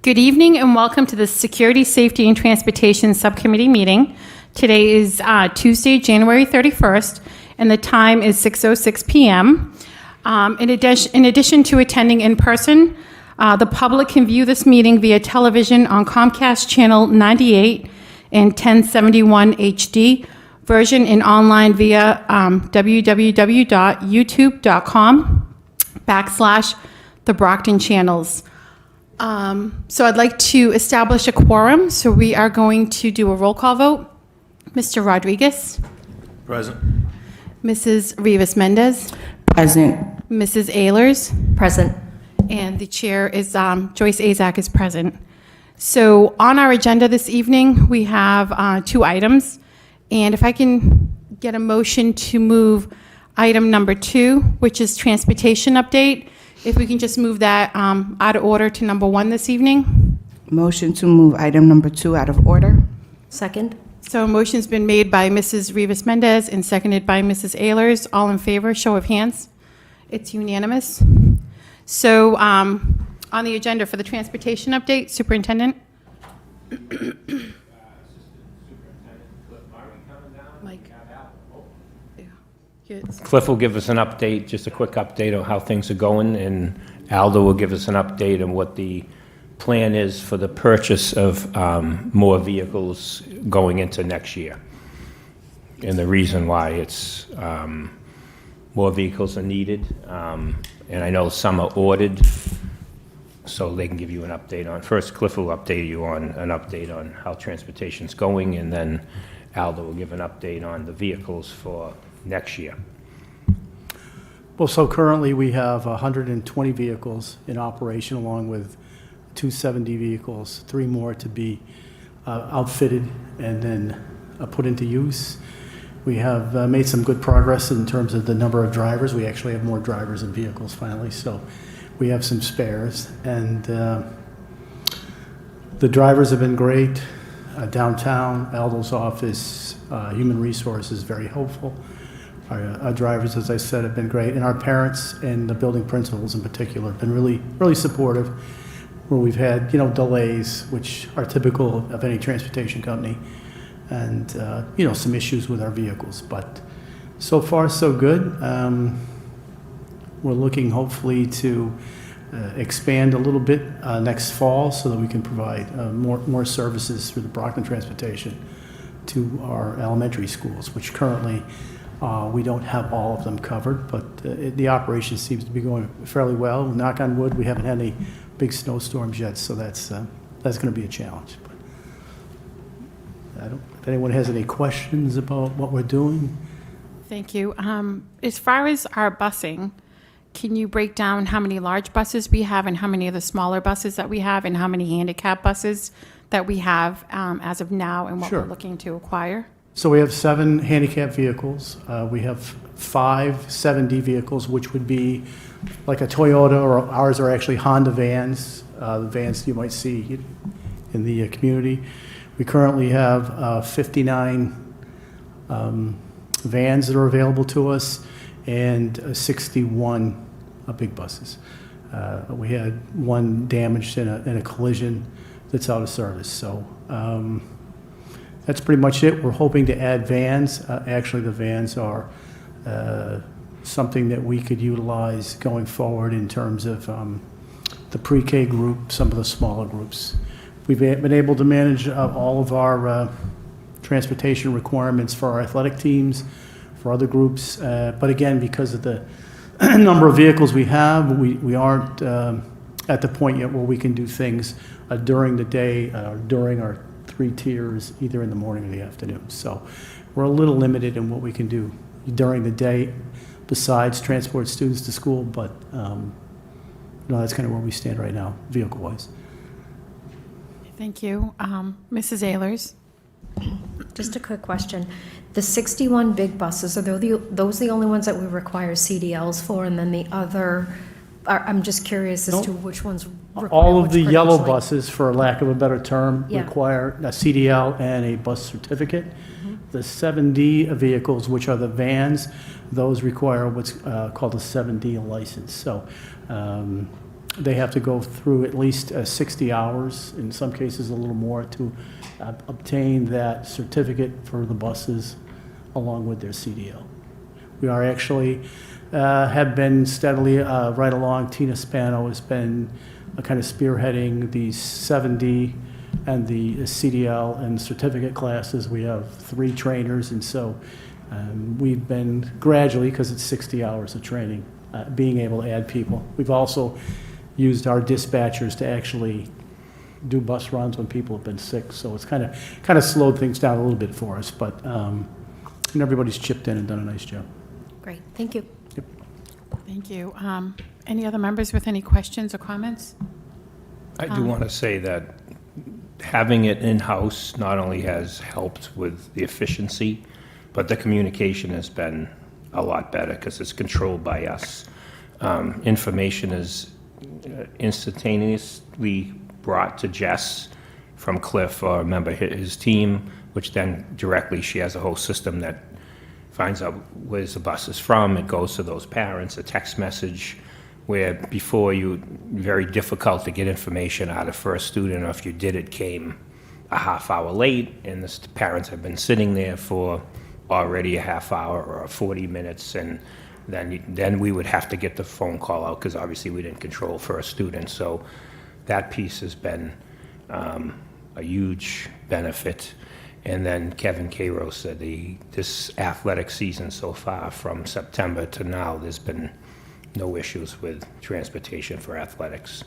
Good evening and welcome to the Security, Safety, and Transportation Subcommittee meeting. Today is Tuesday, January 31st, and the time is 6:06 p.m. In addition to attending in person, the public can view this meeting via television on Comcast Channel 98 and 1071 HD version and online via www.youtube.com/TheBrocktonChannels. So I'd like to establish a quorum, so we are going to do a roll call vote. Mr. Rodriguez? Present. Mrs. Rivas-Mendez? Present. Mrs. Ehlers? Present. And the chair is, Joyce Azak is present. So on our agenda this evening, we have two items. And if I can get a motion to move item number 2, which is transportation update, if we can just move that out of order to number 1 this evening. Motion to move item number 2 out of order. Second. So a motion's been made by Mrs. Rivas-Mendez and seconded by Mrs. Ehlers. All in favor, show of hands. It's unanimous. So on the agenda for the transportation update, Superintendent. Mike. Cliff will give us an update, just a quick update on how things are going, and Aldo will give us an update on what the plan is for the purchase of more vehicles going into next year. And the reason why it's more vehicles are needed. And I know some are ordered, so they can give you an update on. First, Cliff will update you on an update on how transportation's going, and then Aldo will give an update on the vehicles for next year. Well, so currently we have 120 vehicles in operation, along with 270 vehicles, 3 more to be outfitted and then put into use. We have made some good progress in terms of the number of drivers. We actually have more drivers than vehicles finally, so we have some spares. And the drivers have been great. Downtown, Aldo's office, Human Resources, very hopeful. Our drivers, as I said, have been great, and our parents and the building principals in particular have been really, really supportive. Where we've had, delays, which are typical of any transportation company, and some issues with our vehicles. But so far, so good. We're looking hopefully to expand a little bit next fall, so that we can provide more services through the Brockton Transportation to our elementary schools, which currently we don't have all of them covered, but the operation seems to be going fairly well. Knock on wood, we haven't had any big snowstorms yet, so that's going to be a challenge. But if anyone has any questions about what we're doing. Thank you. As far as our busing, can you break down how many large buses we have and how many of the smaller buses that we have and how many handicap buses that we have as of now and what Sure. we're looking to acquire? So we have 7 handicap vehicles. We have 5 7D vehicles, which would be like a Toyota, or ours are actually Honda vans, the vans you might see in the community. We currently have 59 vans that are available to us, and 61 big buses. We had 1 damaged in a collision that's out of service. So that's pretty much it. We're hoping to add vans. Actually, the vans are something that we could utilize going forward in terms of the pre-K group, some of the smaller groups. We've been able to manage all of our transportation requirements for our athletic teams, for other groups. But again, because of the number of vehicles we have, we aren't at the point yet where we can do things during the day, during our 3 tiers, either in the morning or the afternoon. So we're a little limited in what we can do during the day besides transport students to school, but that's kind of where we stand right now, vehicle-wise. Thank you. Mrs. Ehlers? Just a quick question. The 61 big buses, are those the only ones that we require CDLs for? And then the other, I'm just curious as to which ones require All of which the yellow credentialing. buses, for lack of a better term, Yeah. require a CDL and a bus certificate. The 7D vehicles, which are the vans, those require what's called a 7D license. So They have to go through at least 60 hours, in some cases a little more, to obtain that certificate for the buses along with their CDL. We are actually, have been steadily right along. Tina Spano has been kind of spearheading the 7D and the CDL and certificate classes. We have 3 trainers, and so we've been gradually, because it's 60 hours of training, being able to add people. We've also used our dispatchers to actually do bus runs when people have been sick, so it's kind of slowed things down a little bit for us, but everybody's chipped in and done a nice job. Great, thank you. Yep. Thank you. Any other members with any questions or comments? I do want to say that having it in-house not only has helped with the efficiency, but the communication has been a lot better because it's controlled by us. Information is instantaneously brought to Jess from Cliff or a member of his team, which then directly she has a whole system that finds out where the bus is from. It goes to those parents, a text message, where before very difficult to get information out of first student, or if you did, it came a half hour late, and the parents have been sitting there for already a half hour or 40 minutes, and then we would have to get the phone call out, because obviously we didn't control first student. So that piece has been a huge benefit. And then Kevin Cairo said this athletic season so far, from September to now, there's been no issues with transportation for athletics.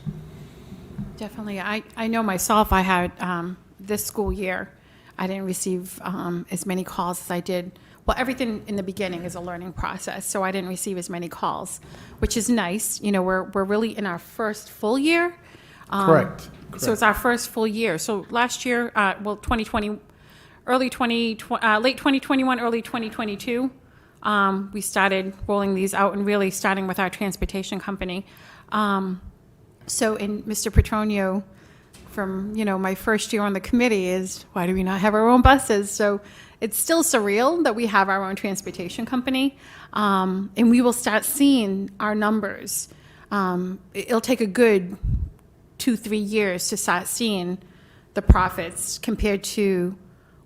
Definitely. I know myself, I had this school year, I didn't receive as many calls as I did. Well, everything in the beginning is a learning process, so I didn't receive as many calls, which is nice. You know, we're really in our first full year. Correct. So it's our first full year. So last year, 2020, late 2021, early 2022, we started rolling these out and really starting with our transportation company. So in Mr. Petronio, from, my first year on the committee is, why do we not have our own buses? So it's still surreal that we have our own transportation company, and we will start seeing our numbers. It'll take a good 2-3 years to start seeing the profits compared to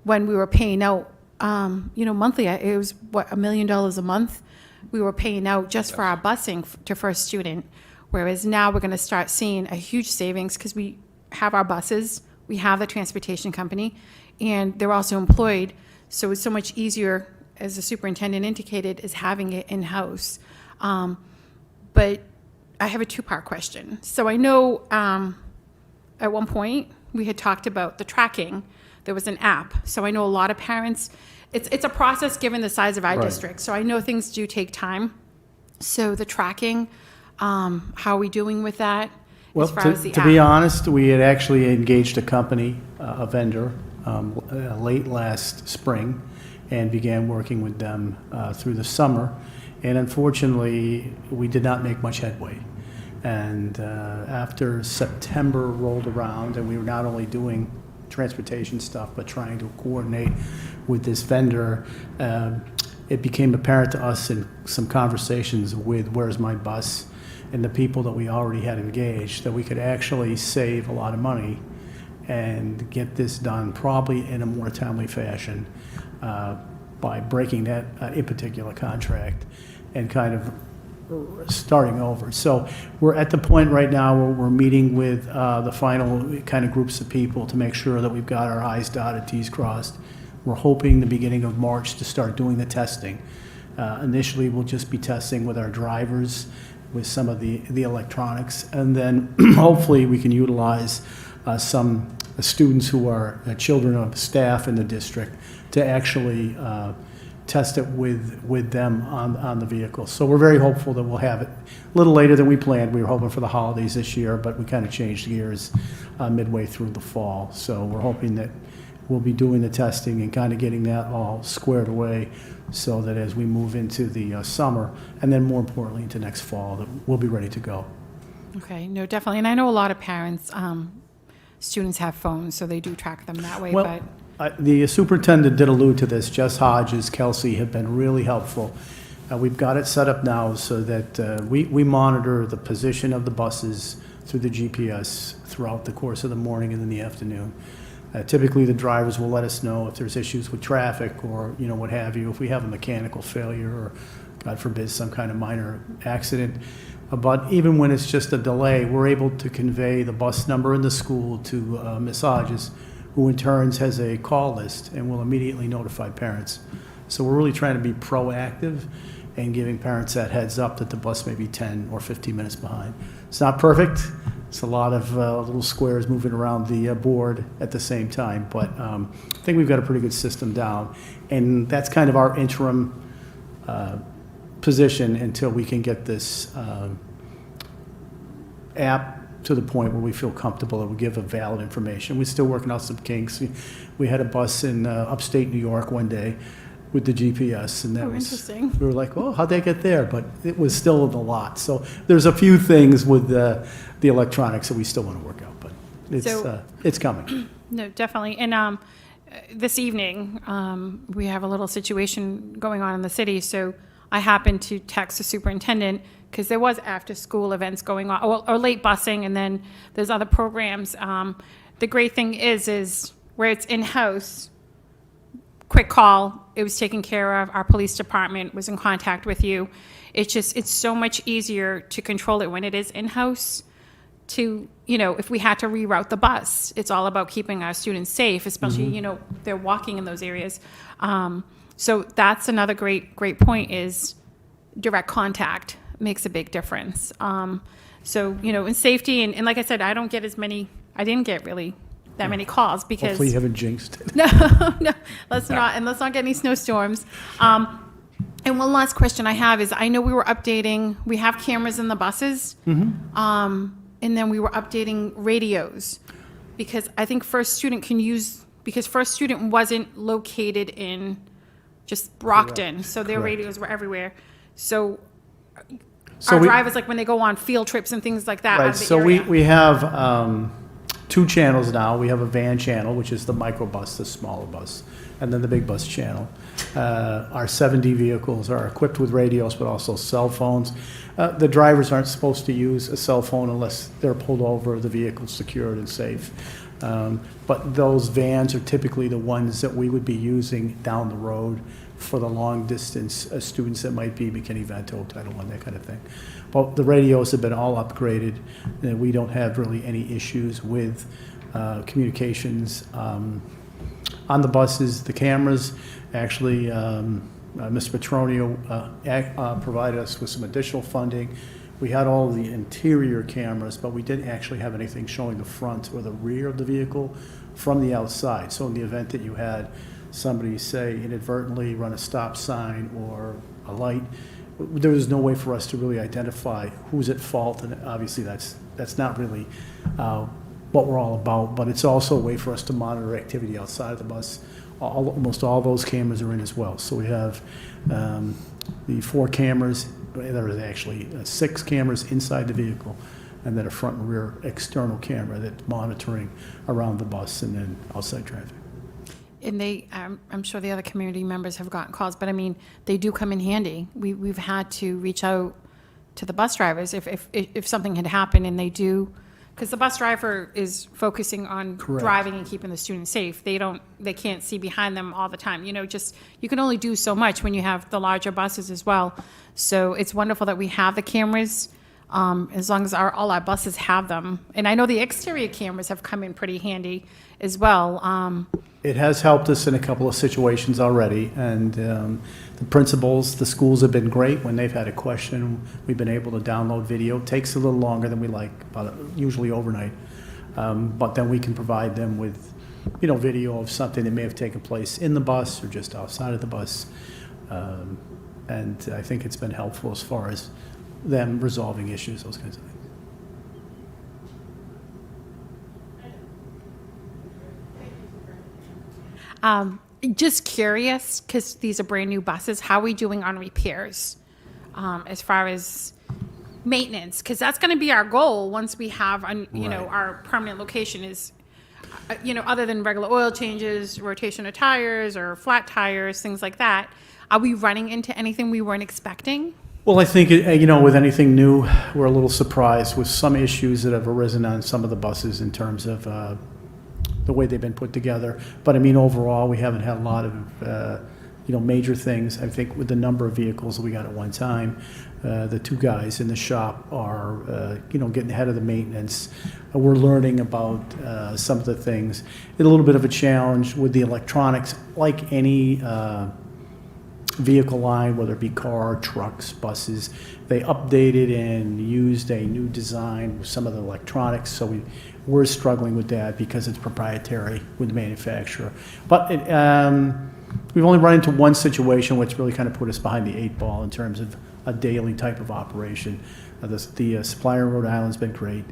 when we were paying out, monthly. It was, $1 million a month we were paying out just for our busing to first student, whereas now we're going to start seeing a huge savings because we have our buses, we have the transportation company, and they're also employed. So it's so much easier, as the superintendent indicated, is having it in-house. But I have a 2-part question. So I know at one point we had talked about the tracking. There was an app. So I know a lot of parents, it's a process given the size of our Right. district. So I know things do take time. So the tracking, how are we doing with that? Well, as far as the to be app? honest, we had actually engaged a company, a vendor, late last spring, and began working with them through the summer. And unfortunately, we did not make much headway. And after September rolled around, and we were not only doing transportation stuff, but trying to coordinate with this vendor, it became apparent to us in some conversations with Where's My Bus and the people that we already had engaged that we could actually save a lot of money and get this done probably in a more timely fashion by breaking that in particular contract and kind of starting over. So we're at the point right now where we're meeting with the final kind of groups of people to make sure that we've got our I's dotted, T's crossed. We're hoping the beginning of March to start doing the testing. Initially, we'll just be testing with our drivers, with some of the electronics, and then hopefully we can utilize some students who are children of staff in the district to actually test it with them on the vehicle. So we're very hopeful that we'll have it a little later than we planned. We were hoping for the holidays this year, but we kind of changed gears midway through the fall. So we're hoping that we'll be doing the testing and kind of getting that all squared away so that as we move into the summer, and then more importantly into next fall, that we'll be ready to go. Okay, no, definitely. And I know a lot of parents, students have phones, so they do track them that way, Well, but the superintendent did allude to this. Jess Hodges, Kelsey have been really helpful. We've got it set up now so that we monitor the position of the buses through the GPS throughout the course of the morning and in the afternoon. Typically, the drivers will let us know if there's issues with traffic or, what have you, if we have a mechanical failure or, God forbid, some kind of minor accident. But even when it's just a delay, we're able to convey the bus number in the school to Ms. Hodges, who in turn has a call list and will immediately notify parents. So we're really trying to be proactive and giving parents that heads up that the bus may be 10 or 15 minutes behind. It's not perfect. It's a lot of little squares moving around the board at the same time, but I think we've got a pretty good system down. And that's kind of our interim position until we can get this app to the point where we feel comfortable that we give a valid information. We're still working out some kinks. We had a bus in upstate New York one day with the GPS, and that was interesting. We were like, oh, how'd they get there? But it was still in the lot. So there's a few things with the electronics that we still want to work out, but it's coming. No, definitely. And this evening, we have a little situation going on in the city, so I happened to text the superintendent because there was after-school events going on, or late busing, and then there's other programs. The great thing is where it's in-house, quick call, it was taken care of, our police department was in contact with you. It's so much easier to control it when it is in-house to, if we had to reroute the bus, it's all about keeping our students safe, especially, they're walking in those areas. So that's another great point is direct contact makes a big difference. So, in safety, and like I said, I didn't get really that many calls because. Hopefully you haven't jinxed it. No, let's not get any snowstorms. And one last question I have is, I know we have cameras in the buses, and then we were updating radios, because I think First Student because First Student wasn't located in just Brockton, so their Correct. radios were everywhere. So our drivers, like when they go on field trips and things like that. out Right, of the so area. we have 2 channels now. We have a van channel, which is the microbus, the smaller bus, and then the big bus channel. Our 7D vehicles are equipped with radios, but also cell phones. The drivers aren't supposed to use a cell phone unless they're pulled over, the vehicle's secured and safe. But those vans are typically the ones that we would be using down the road for the long distance students that might be McKinney-Vento, Title I, that kind of thing. But the radios have been all upgraded, and we don't have really any issues with communications. On the buses, the cameras, actually, Mr. Petronio provided us with some additional funding. We had all the interior cameras, but we didn't actually have anything showing the front or the rear of the vehicle from the outside. So in the event that you had somebody, say, inadvertently run a stop sign or a light, there was no way for us to really identify who's at fault, and obviously that's not really what we're all about, but it's also a way for us to monitor activity outside of the bus. Almost all those cameras are in as well. So we have the 4 cameras. There is actually 6 cameras inside the vehicle, and then a front and rear external camera that's monitoring around the bus and then outside traffic. And I'm sure the other community members have gotten calls, but I mean, they do come in handy. We've had to reach out to the bus drivers if something had happened, and they do, because the bus driver is focusing on Correct. driving and keeping the students safe. They can't see behind them all the time. You can only do so much when you have the larger buses as well. So it's wonderful that we have the cameras, as long as all our buses have them. And I know the exterior cameras have come in pretty handy as well. It has helped us in a couple of situations already, and the principals, the schools have been great. When they've had a question, we've been able to download video. It takes a little longer than we like, usually overnight, but then we can provide them with, video of something that may have taken place in the bus or just outside of the bus, and I think it's been helpful as far as them resolving issues, those kinds of things. Just curious, because these are brand new buses, how are we doing on repairs as far as maintenance? Because that's going to be our goal once we have, our permanent location is, other than regular oil changes, rotation of tires or flat tires, things like that. Are we running into anything we weren't expecting? Well, I think, you know, with anything new, we're a little surprised with some issues that have arisen on some of the buses in terms of the way they've been put together. But I mean, overall, we haven't had a lot of, you know, major things. I think with the number of vehicles that we got at one time, the two guys in the shop are, you know, getting ahead of the maintenance. We're learning about some of the things. It's a little bit of a challenge with the electronics, like any vehicle line, whether it be car, trucks, buses. They updated and used a new design with some of the electronics, so we're struggling with that because it's proprietary with the manufacturer. But we've only run into one situation which really kind of put us behind the 8 ball in terms of a daily type of operation. The supplier in Rhode Island's been great,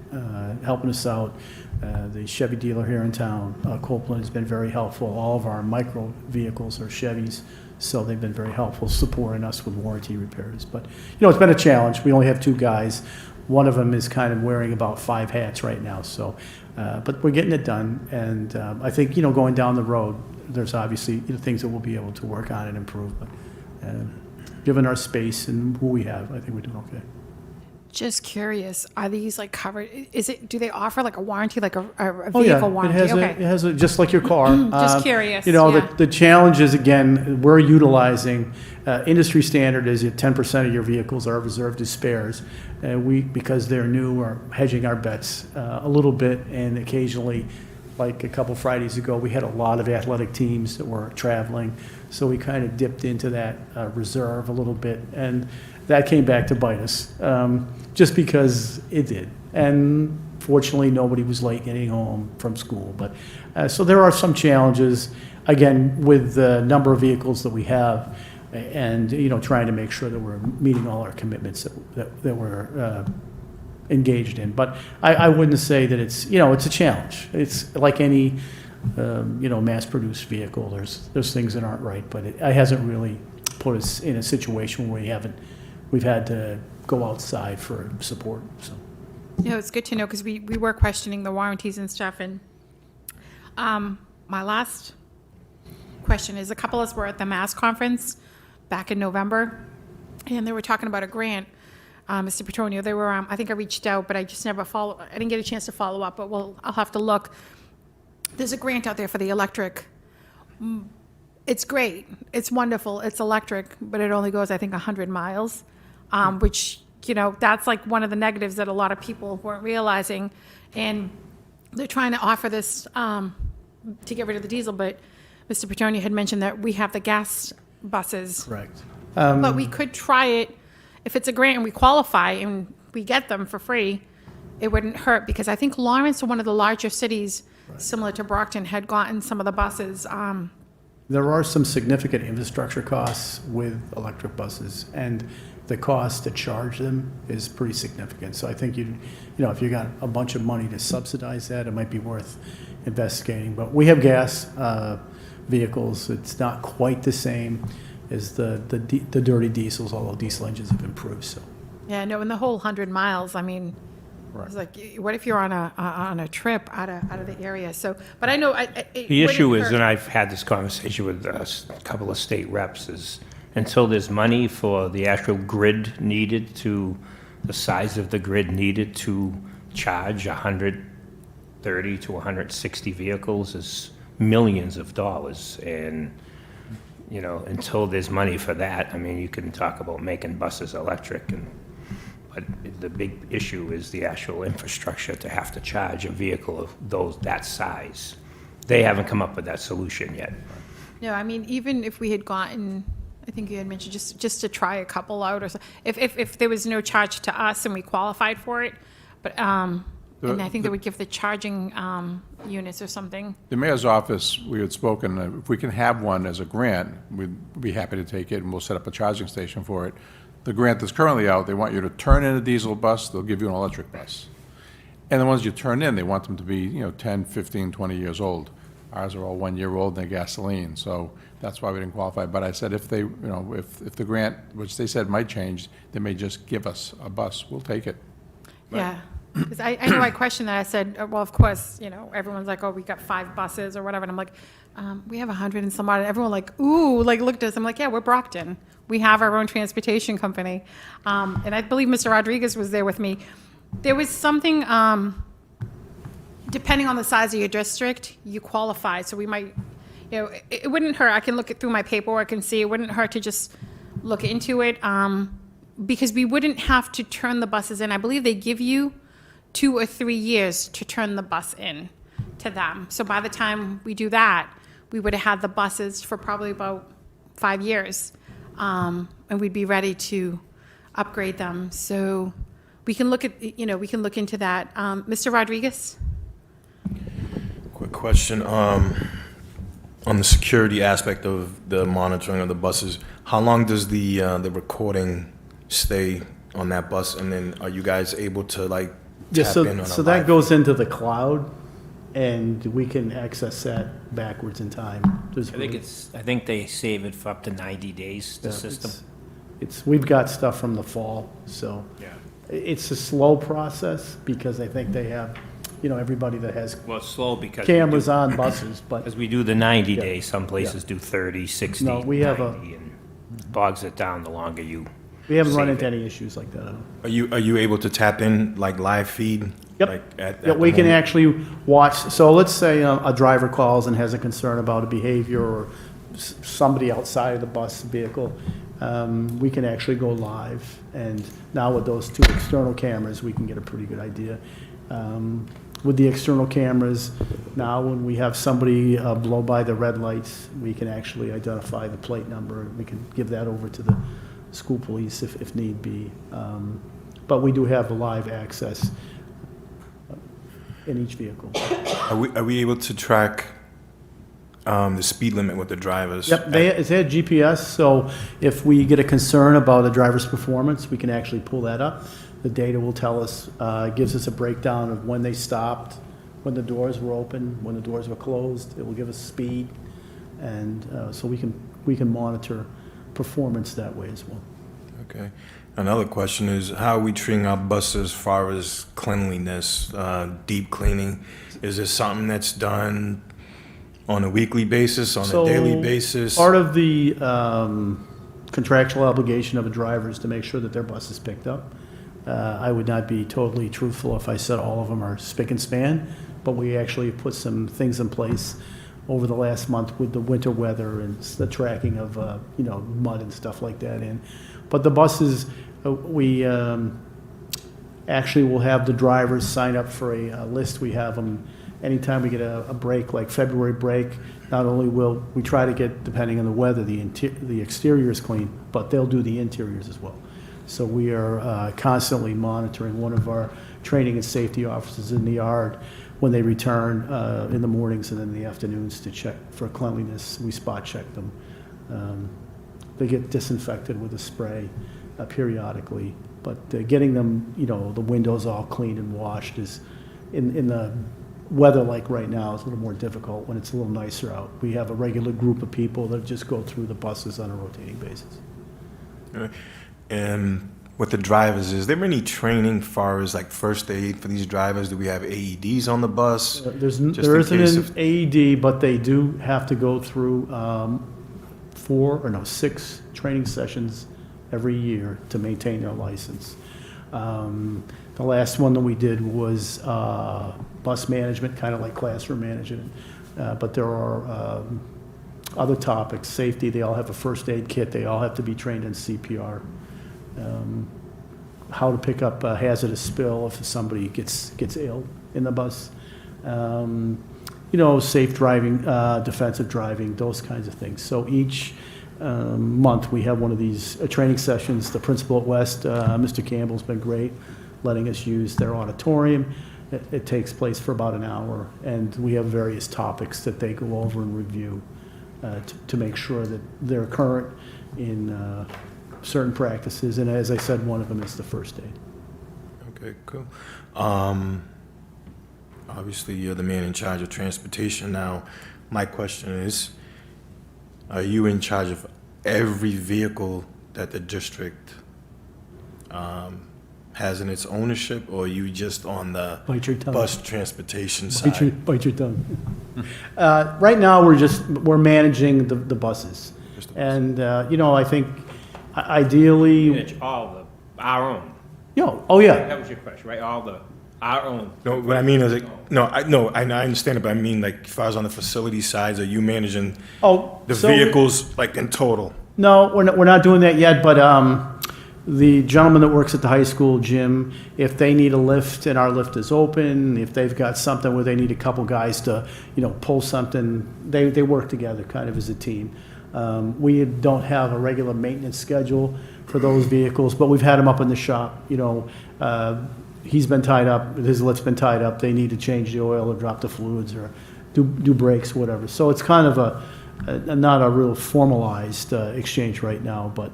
helping us out. The Chevy dealer here in town, Copeland, has been very helpful. All of our micro vehicles are Chevys, so they've been very helpful, supporting us with warranty repairs. But, you know, it's been a challenge. We only have 2 guys. One of them is kind of wearing about 5 hats right now, so, but we're getting it done. And I think, you know, going down the road, there's obviously, you know, things that we'll be able to work on and improve. But given our space and who we have, I think we're doing okay. Just curious, are these like covered, do they offer like a warranty, like a Oh, yeah. vehicle warranty? It Okay. has a, just like your car. Just curious, You know, yeah. the challenge is, again, we're utilizing, industry standard is that 10% of your vehicles are reserved as spares. We, because they're new, are hedging our bets a little bit, and occasionally, like a couple Fridays ago, we had a lot of athletic teams that were traveling, so we kind of dipped into that reserve a little bit, and that came back to bite us, just because it did. And fortunately, nobody was late getting home from school. But so there are some challenges, again, with the number of vehicles that we have, and, you know, trying to make sure that we're meeting all our commitments that we're engaged in. But I wouldn't say that it's, you know, it's a challenge. It's like any, you know, mass-produced vehicle. There's things that aren't right, but it hasn't really put us in a situation where we've had to go outside for support, so. You know, it's good to know, because we were questioning the warranties and stuff. And my last question is, a couple of us were at the Mass Conference back in November, and they were talking about a grant. Mr. Petronio, they were, I think I reached out, but I just never I didn't get a chance to follow up, but I'll have to look. There's a grant out there for the electric. It's great, it's wonderful, it's electric, but it only goes, I think, 100 miles, which, you know, that's like one of the negatives that a lot of people weren't realizing. And they're trying to offer this to get rid of the diesel, but Mr. Petronio had mentioned that we have the gas buses. Correct. But we could try it. If it's a grant and we qualify and we get them for free, it wouldn't hurt, because I think Lawrence, one of the larger cities, similar to Brockton, had gotten some of the buses. There are some significant infrastructure costs with electric buses, and the cost to charge them is pretty significant. So I think you know, if you got a bunch of money to subsidize that, it might be worth investigating. But we have gas vehicles. It's not quite the same as the dirty diesels, although diesel engines have improved. So. Yeah, no, in the whole 100 miles, I mean, it's like, what if you're on a trip out of the area? So, but I know The issue is, and I've had this conversation with a couple of state reps, is until there's money for the actual grid needed to, the size of the grid needed to charge 130 to 160 vehicles is millions of dollars. And, you know, until there's money for that, I mean, you can talk about making buses electric, but the big issue is the actual infrastructure to have to charge a vehicle of that size. They haven't come up with that solution yet. No, I mean, even if we had gotten, I think you had mentioned just to try a couple out, or so, if there was no charge to us and we qualified for it, but and I think they would give the charging units or something. The mayor's office, we had spoken, if we can have one as a grant, we'd be happy to take it, and we'll set up a charging station for it. The grant that's currently out, they want you to turn in a diesel bus, they'll give you an electric bus. And the ones you turn in, they want them to be, you know, 10, 15, 20 years old. Ours are all 1 year old, and they're gasoline, so that's why we didn't qualify. But I said, if they, you know, if the grant, which they said might change, they may just give us a bus, we'll take it. Yeah, because I know I questioned that. I said, well, of course, you know, everyone's like, oh, we got 5 buses or whatever. And I'm like, We have 100 and some odd. Everyone like, ooh, like looked at us. I'm like, yeah, we're Brockton. We have our own transportation company. And I believe Mr. Rodriguez was there with me. There was something, depending on the size of your district, you qualify. So we might, it wouldn't hurt. I can look it through my paperwork and see. It wouldn't hurt to just look into it, because we wouldn't have to turn the buses in. I believe they give you 2 or 3 years to turn the bus in to them. So by the time we do that, we would have had the buses for probably about 5 years, and we'd be ready to upgrade them. So we can look at, we can look into that. Mr. Rodriguez? Quick question, on the security aspect of the monitoring of the buses, how long does the recording stay on that bus? And then are you guys able to like Yeah, tap in on a so that live- goes into the cloud, and we can access that backwards in time. I think they save it for up to 90 days, the Yeah, system. we've got stuff from the fall, so. Yeah. It's a slow process because I think they have, everybody that has Well, it's slow because. cameras on buses, but Because we do the 90 Yeah. days, some places do 30, 60, No, we have 90, and bogs it down the longer you. we haven't run Save into it. any issues like that. Are you able to tap in like live feed? Yep. Like at Yeah, the we can moment? actually watch, so let's say a driver calls and has a concern about a behavior or somebody outside of the bus vehicle. We can actually go live, and now with those 2 external cameras, we can get a pretty good idea. With the external cameras, now when we have somebody blow by the red lights, we can actually identify the plate number. We can give that over to the school police if need be. But we do have the live access in each vehicle. Are we able to track the speed limit with the drivers? Yep, they have GPS, so if we get a concern about a driver's performance, we can actually pull that up. The data will tell us, gives us a breakdown of when they stopped, when the doors were open, when the doors were closed. It will give us speed, and so we can monitor performance that way as well. Okay. Another question is, how are we treating our buses as far as cleanliness, deep cleaning? Is this something that's done on a weekly basis, on a daily basis? Part of the contractual obligation of a driver is to make sure that their bus is picked up. I would not be totally truthful if I said all of them are spick and span, but we actually put some things in place over the last month with the winter weather and the tracking of, mud and stuff like that in. But the buses, we actually will have the drivers sign up for a list. We have them anytime we get a break, like February break. Not only will we try to get, depending on the weather, the exteriors clean, but they'll do the interiors as well. So we are constantly monitoring. One of our training and safety officers in the yard, when they return in the mornings and in the afternoons to check for cleanliness, we spot check them. They get disinfected with a spray periodically, but getting them, the windows all cleaned and washed is, in the weather like right now, is a little more difficult. When it's a little nicer out, we have a regular group of people that just go through the buses on a rotating basis. And with the drivers, is there any training far as like first aid for these drivers? Do we have AEDs on the bus? There Just in isn't case an of- AED, but they do have to go through 6 training sessions every year to maintain their license. The last one that we did was bus management, kind of like classroom management, but there are other topics, safety. They all have a first aid kit. They all have to be trained in CPR. How to pick up a hazardous spill if somebody gets ill in the bus. Safe driving, defensive driving, those kinds of things. So each month we have one of these training sessions. The principal at West, Mr. Campbell's been great, letting us use their auditorium. It takes place for about an hour, and we have various topics that they go over and review to make sure that they're current in certain practices. And as I said, one of them is the first aid. Okay, cool. Obviously, you're the man in charge of transportation now. My question is, are you in charge of every vehicle that the district has in its ownership, or are you just on the Bite your tongue. bus transportation Bite your, side? bite your tongue. Right now, we're managing the buses. Just the buses. And, I think ideally, It's all our own. oh, yeah. That was your question, right? Our own. No, what I mean is, I understand it, but I mean, like, as far as on the facility sides, are you managing Oh, the so- vehicles, like, in total? No, we're not doing that yet, but the gentleman that works at the high school gym, if they need a lift and our lift is open, if they've got something where they need a couple guys to, pull something, they work together kind of as a team. We don't have a regular maintenance schedule for those vehicles, but we've had them up in the shop, he's been tied up, his lift's been tied up, they need to change the oil or drop the fluids or do brakes, whatever. So it's kind of not a real formalized exchange right now, but,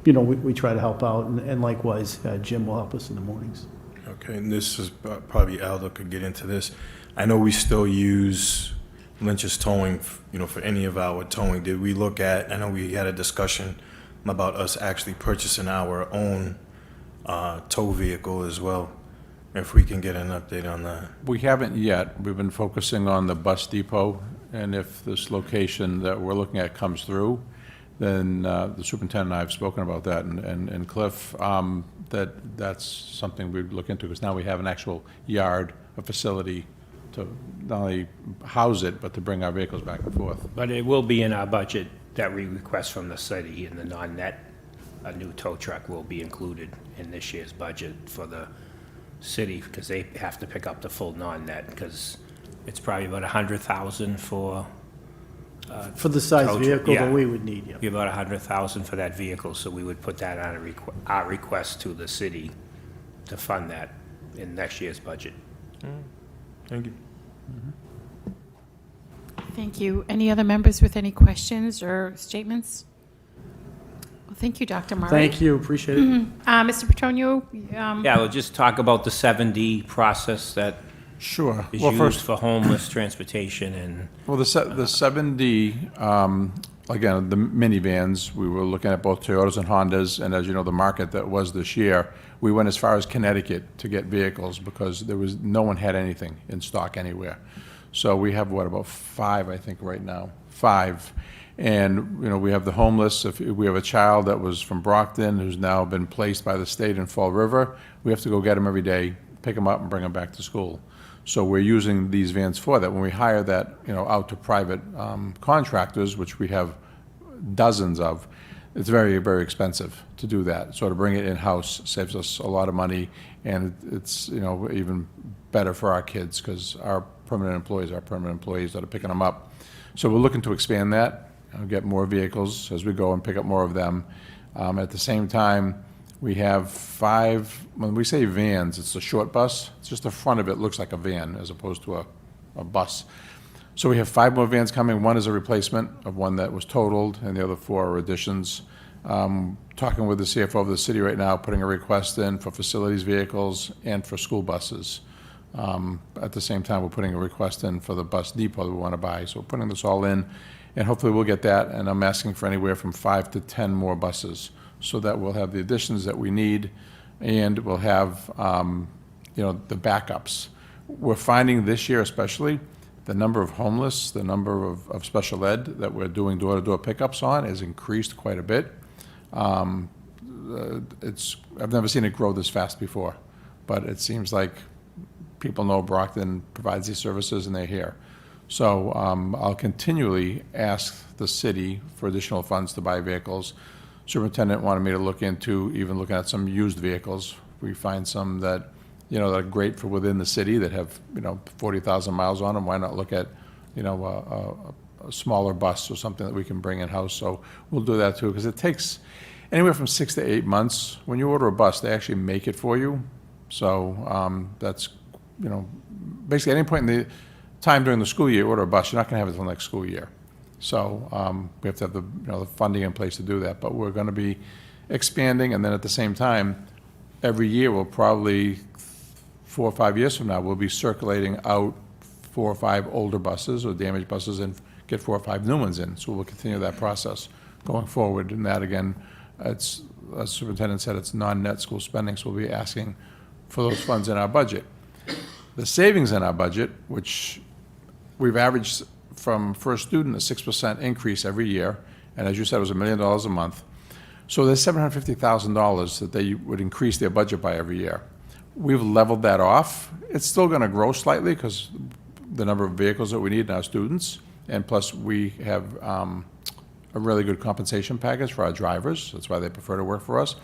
we try to help out, and likewise, Jim will help us in the mornings. Okay, and this is probably Aldo could get into this. I know we still use Lynch's Towing, for any of our towing. Did we look at, I know we had a discussion about us actually purchasing our own tow vehicle as well, if we can get an update on that. We haven't yet. We've been focusing on the bus depot, and if this location that we're looking at comes through, then the superintendent and I have spoken about that, and Cliff, that's something we'd look into, because now we have an actual yard, a facility to not only house it, but to bring our vehicles back and forth. But it will be in our budget that we request from the city, and the non-net, a new tow truck will be included in this year's budget for the city, because they have to pick up the full non-net, because it's probably about 100,000 for, For the size Tow truck, vehicle yeah. that we would need, yeah. be about 100,000 for that vehicle, so we would put that on our request to the city to fund that in next year's budget. Thank you. Thank you. Any other members with any questions or statements? Well, thank you, Dr. Murray. Thank you, appreciate it. Mr. Petroni, Yeah, we'll just talk about the 7D process that Sure. is Well, used first, for homeless transportation, and well, the 7D, again, the minivans, we were looking at both Toyotas and Hondas, and as you know, the market that was this year, we went as far as Connecticut to get vehicles, because no one had anything in stock anywhere. So we have, about 5, I think, right now, 5. And, we have the homeless. If we have a child that was from Brockton who's now been placed by the state in Fall River, we have to go get him every day, pick him up and bring him back to school. So we're using these vans for that. When we hire that, out to private contractors, which we have dozens of, it's very, very expensive to do that. So to bring it in-house saves us a lot of money, and it's, even better for our kids, because our permanent employees that are picking them up. So we're looking to expand that, get more vehicles as we go and pick up more of them. At the same time, we have 5, when we say vans, it's a short bus. It's just the front of it looks like a van as opposed to a bus. So we have 5 more vans coming. 1 is a replacement of one that was totaled, and the other 4 are additions. Talking with the CFO of the city right now, putting a request in for facilities vehicles and for school buses. At the same time, we're putting a request in for the bus depot that we want to buy. So we're putting this all in, and hopefully we'll get that. And I'm asking for anywhere from 5 to 10 more buses, so that we'll have the additions that we need, and we'll have, the backups. We're finding this year especially, the number of homeless, the number of special ed that we're doing door-to-door pickups on has increased quite a bit. I've never seen it grow this fast before, but it seems like people know Brockton provides these services, and they're here. So I'll continually ask the city for additional funds to buy vehicles. Superintendent wanted me to look into even looking at some used vehicles. We find some that, that are great for within the city that have, 40,000 miles on them. Why not look at, a smaller bus or something that we can bring in-house? So we'll do that too, because it takes anywhere from 6 to 8 months. When you order a bus, they actually make it for you. So that's, basically any point in the time during the school year, you order a bus, you're not going to have it until next school year. So we have to have the funding in place to do that. But we're going to be expanding, and then at the same time, every year we'll probably 4 or 5 years from now, we'll be circulating out 4 or 5 older buses or damaged buses and get 4 or 5 new ones in. So we'll continue that process going forward. And that, again, it's as the superintendent said, it's non-net school spending, so we'll be asking for those funds in our budget. The savings in our budget, which we've averaged from first student a 6% increase every year, and as you said, it was $1 million a month. So there's $750,000 that they would increase their budget by every year. We've leveled that off. It's still going to grow slightly because the number of vehicles that we need in our students, and plus we have a really good compensation package for our drivers. That's why they prefer to work for us.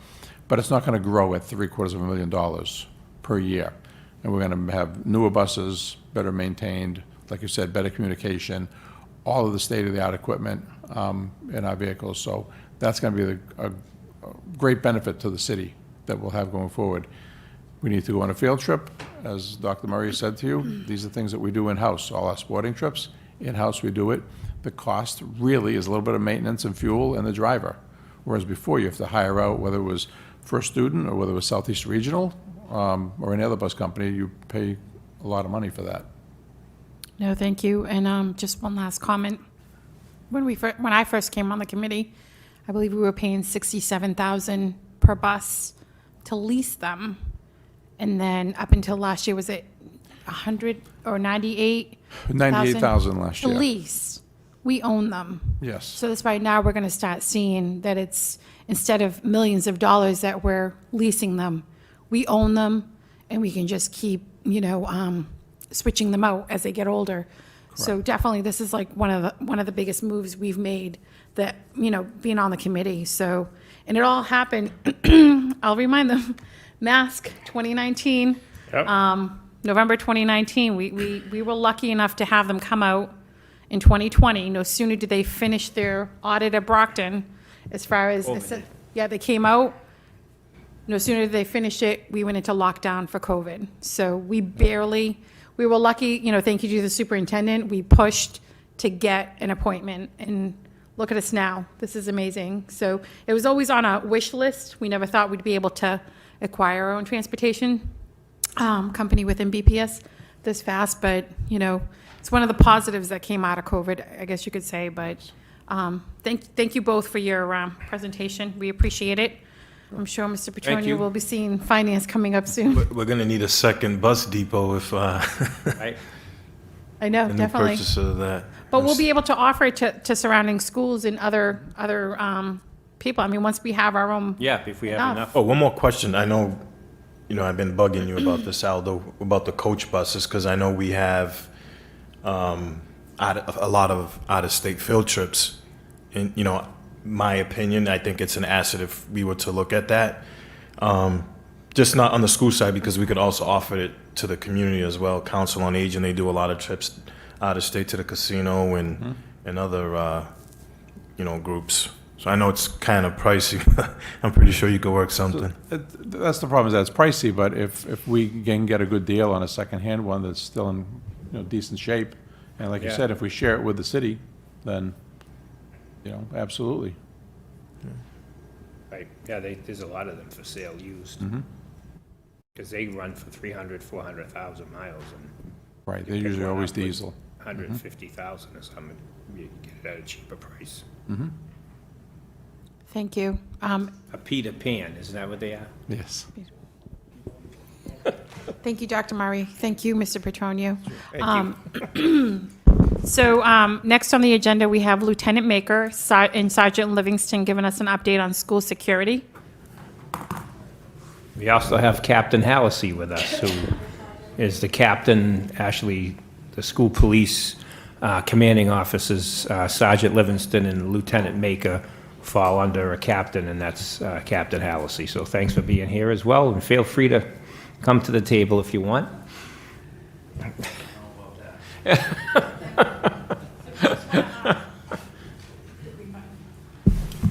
But it's not going to grow at $750,000 per year. And we're going to have newer buses, better maintained, like you said, better communication, all of the state-of-the-art equipment in our vehicles. So that's going to be a great benefit to the city that we'll have going forward. We need to go on a field trip, as Dr. Murray said to you. These are things that we do in-house, all our sporting trips. In-house, we do it. The cost really is a little bit of maintenance and fuel and the driver. Whereas before, you have to hire out, whether it was First Student or whether it was Southeast Regional or any other bus company, you pay a lot of money for that. No, thank you. And just one last comment. When I first came on the committee, I believe we were paying $67,000 per bus to lease them. And then up until last year, was it 100 or 98? 98,000 last year. To lease. We own them. Yes. So that's why now we're going to start seeing that it's, instead of millions of dollars that we're leasing them, we own them and we can just keep, switching them out as they get older. So definitely, this is like one of the biggest moves we've made that, being on the committee. So, and it all happened, I'll remind them, Mask 2019, Yep. November 2019, we were lucky enough to have them come out in 2020. No sooner did they finish their audit at Brockton, as far as, they came out. No sooner did they finish it, we went into lockdown for COVID. So we were lucky, thank you to the superintendent, we pushed to get an appointment, and look at us now. This is amazing. So it was always on a wish list. We never thought we'd be able to acquire our own transportation company within BPS this fast, but, it's one of the positives that came out of COVID, I guess you could say. But thank you both for your presentation. We appreciate it. I'm sure Mr. Petronio you. will be seeing finance coming up soon. We're going to need a second bus depot if Right? I know, the new definitely. purchase of that. But we'll be able to offer it to surrounding schools and other people. I mean, once we have our own. Yeah, if we have Enough. enough. Oh, one more question. I know, I've been bugging you about this, Aldo, about the coach buses, because I know we have a lot of out-of-state field trips. And, my opinion, I think it's an asset if we were to look at that. Just not on the school side, because we could also offer it to the community as well. Council on Aging, they do a lot of trips out of state to the casino and other, groups. So I know it's kind of pricey, but I'm pretty sure you could work something. That's the problem, is that it's pricey, but if we can get a good deal on a secondhand one that's still in decent shape, and like you Yeah. said, if we share it with the city, then, absolutely. Right, yeah, there's a lot of them for sale used. Because they run for 300, 400,000 miles, and Right, You they're pick usually one always up with diesel. 150,000 or something, you get it at a cheaper price. Thank you. A Peter Pan, isn't that what they are? Yes. Thank you, Dr. Murray. Thank you, Mr. Petronio. Thank you. So next on the agenda, we have Lieutenant Maker and Sergeant Livingston giving us an update on school security. We also have Captain Hallisey with us, who is the captain, actually, the school police commanding officers, Sergeant Livingston and Lieutenant Maker fall under a captain, and that's Captain Hallisey. So thanks for being here as well, and feel free to come to the table if you want. Yeah,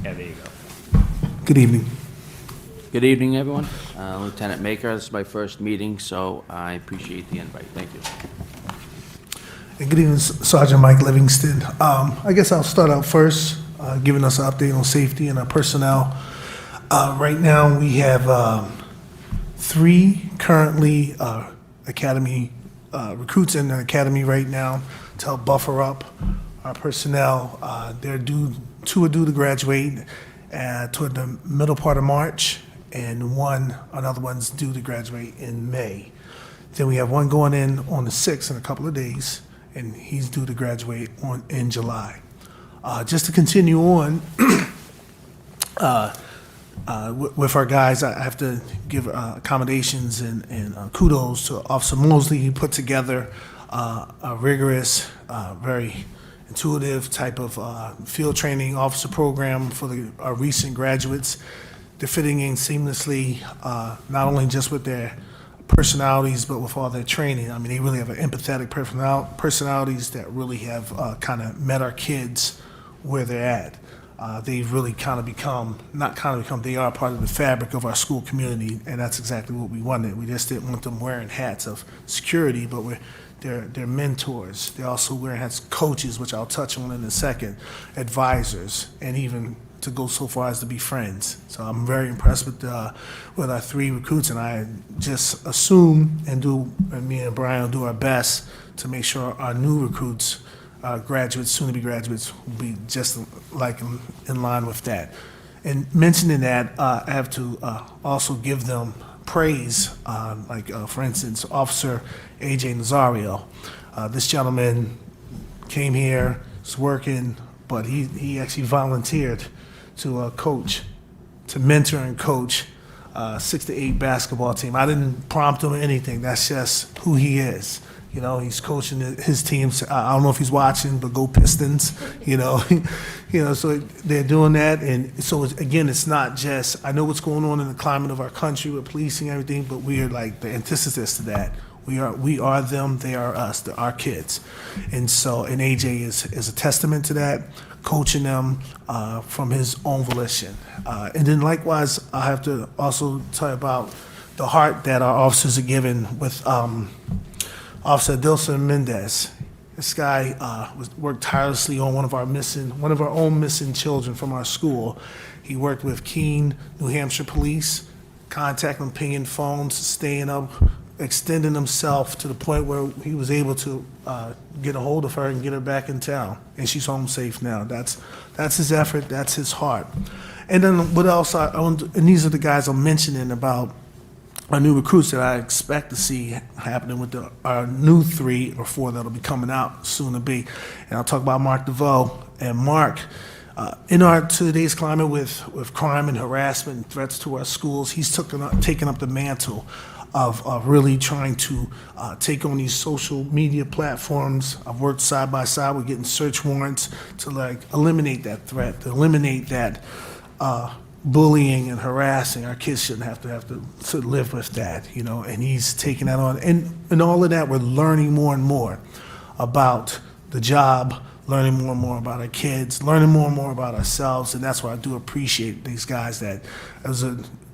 there you go. Good evening. Good evening, everyone. Lieutenant Maker, this is my first meeting, so I appreciate the invite. Thank you. And good evening, Sergeant Mike Livingston. I guess I'll start out first, giving us an update on safety and our personnel. Right now, we have 3 currently academy recruits in the academy right now to help buffer up our personnel. 2 are due to graduate toward the middle part of March, and another one's due to graduate in May. Then we have one going in on the 6th in a couple of days, and he's due to graduate in July. Just to continue on, with our guys, I have to give accommodations and kudos to Officer Mosley. He put together a rigorous, very intuitive type of field training officer program for our recent graduates. They're fitting in seamlessly, not only just with their personalities, but with all their training. I mean, they really have an empathetic personalities that really have kind of met our kids where they're at. They've really they are part of the fabric of our school community, and that's exactly what we wanted. We just didn't want them wearing hats of security, but they're mentors. They're also wearing hats of coaches, which I'll touch on in a second, advisors, and even to go so far as to be friends. So I'm very impressed with our 3 recruits, and I just assume and me and Brian will do our best to make sure our new recruits, graduates, soon-to-be graduates, will be just like in line with that. And mentioning that, I have to also give them praise, for instance, Officer A.J. Nazario. This gentleman came here, is working, but he actually volunteered to coach, to mentor and coach 6 to 8 basketball team. I didn't prompt him or anything. That's just who he is. You know, he's coaching his teams. I don't know if he's watching, but go Pistons. You know, So they're doing that, and so again, it's not just. I know what's going on in the climate of our country with policing and everything, but we are like the antithesis to that. We are them. They are us. They're our kids, and AJ is a testament to that, coaching them from his own volition. And then likewise, I have to also tell you about the heart that our officers are given with. Officer Dilson Mendez. This guy worked tirelessly on one of our own missing children from our school. He worked with Keene, New Hampshire Police, contacting, pinging phones, staying up, extending himself to the point where he was able to get a hold of her and get her back in town, and she's home safe now. That's his effort. That's his heart. And then what else? And these are the guys I'm mentioning about our new recruits that I expect to see happening with our new 3 or 4 that'll be coming out soon to be. And I'll talk about Mark DeVoe. And Mark, in today's climate with crime and harassment and threats to our schools, he's taken up the mantle of really trying to take on these social media platforms. I've worked side by side with getting search warrants to eliminate that threat, to eliminate that bullying and harassing. Our kids shouldn't have to live with that, and he's taking that on. And all of that, we're learning more and more about the job, learning more and more about our kids, learning more and more about ourselves, and that's why I do appreciate these guys. That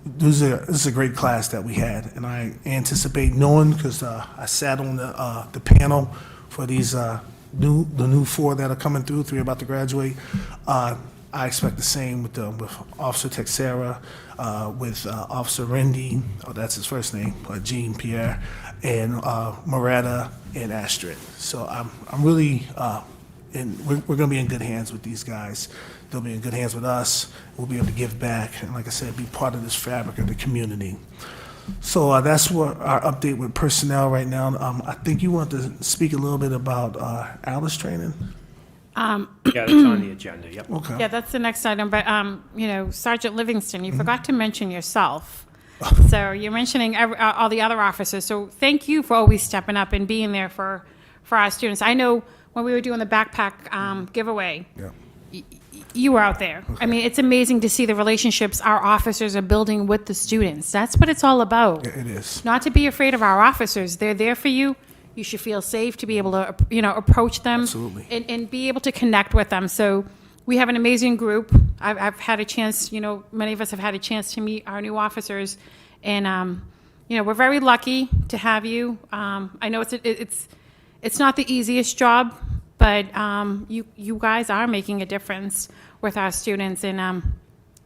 this is a great class that we had, and I anticipate knowing, because I sat on the panel for these the new 4 that are coming through, 3 about to graduate. I expect the same with Officer Texera, with Officer Rendy, that's his first name, Jean Pierre, and Moretta and Astrid. So I'm really, and we're going to be in good hands with these guys. They'll be in good hands with us. We'll be able to give back, and like I said, be part of this fabric of the community. So that's what our update with personnel right now. I think you want to speak a little bit about Alice training. Yeah, that's on the agenda, yep. Okay. Yeah, that's the next item, but, Sergeant Livingston, you forgot to mention yourself. So you're mentioning all the other officers, so thank you for always stepping up and being there for our students. I know when we were doing the backpack giveaway, you were out there. I mean, it's amazing to see the relationships our officers are building with the students. That's what it's all about. Yeah, it is. Not to be afraid of our officers. They're there for you. You should feel safe to be able to, approach them. Absolutely. And be able to connect with them. So we have an amazing group. I've had a chance, many of us have had a chance to meet our new officers. And, we're very lucky to have you. I know it's not the easiest job, but you guys are making a difference with our students. And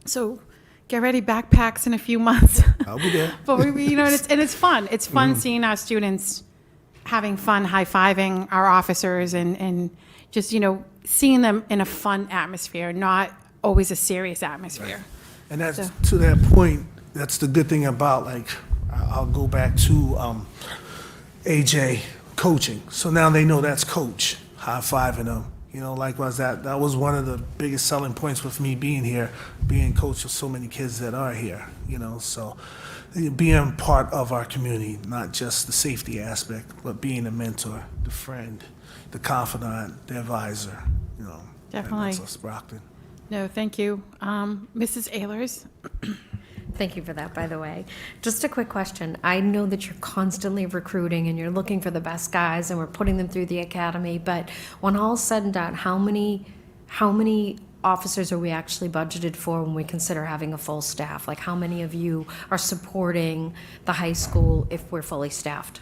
so get ready, backpacks in a few months. I'll be there. But it's fun. It's fun seeing our students having fun, high-fiving our officers and just, seeing them in a fun atmosphere, not always a serious atmosphere. And that's, So- to that point, that's the good thing about, like, I'll go back to AJ coaching. So now they know that's coach, high-fiving them. You know, likewise, that was one of the biggest selling points with me being here, being coach of so many kids that are here, you know, so being part of our community, not just the safety aspect, but being a mentor, the friend, the confidant, the advisor, you know. Definitely. And that's us, Brockton. No, thank you. Mrs. Ehlers? Thank you for that, by the way. Just a quick question. I know that you're constantly recruiting and you're looking for the best guys and we're putting them through the academy, but when all's said and done, how many officers are we actually budgeted for when we consider having a full staff? Like, how many of you are supporting the high school if we're fully staffed?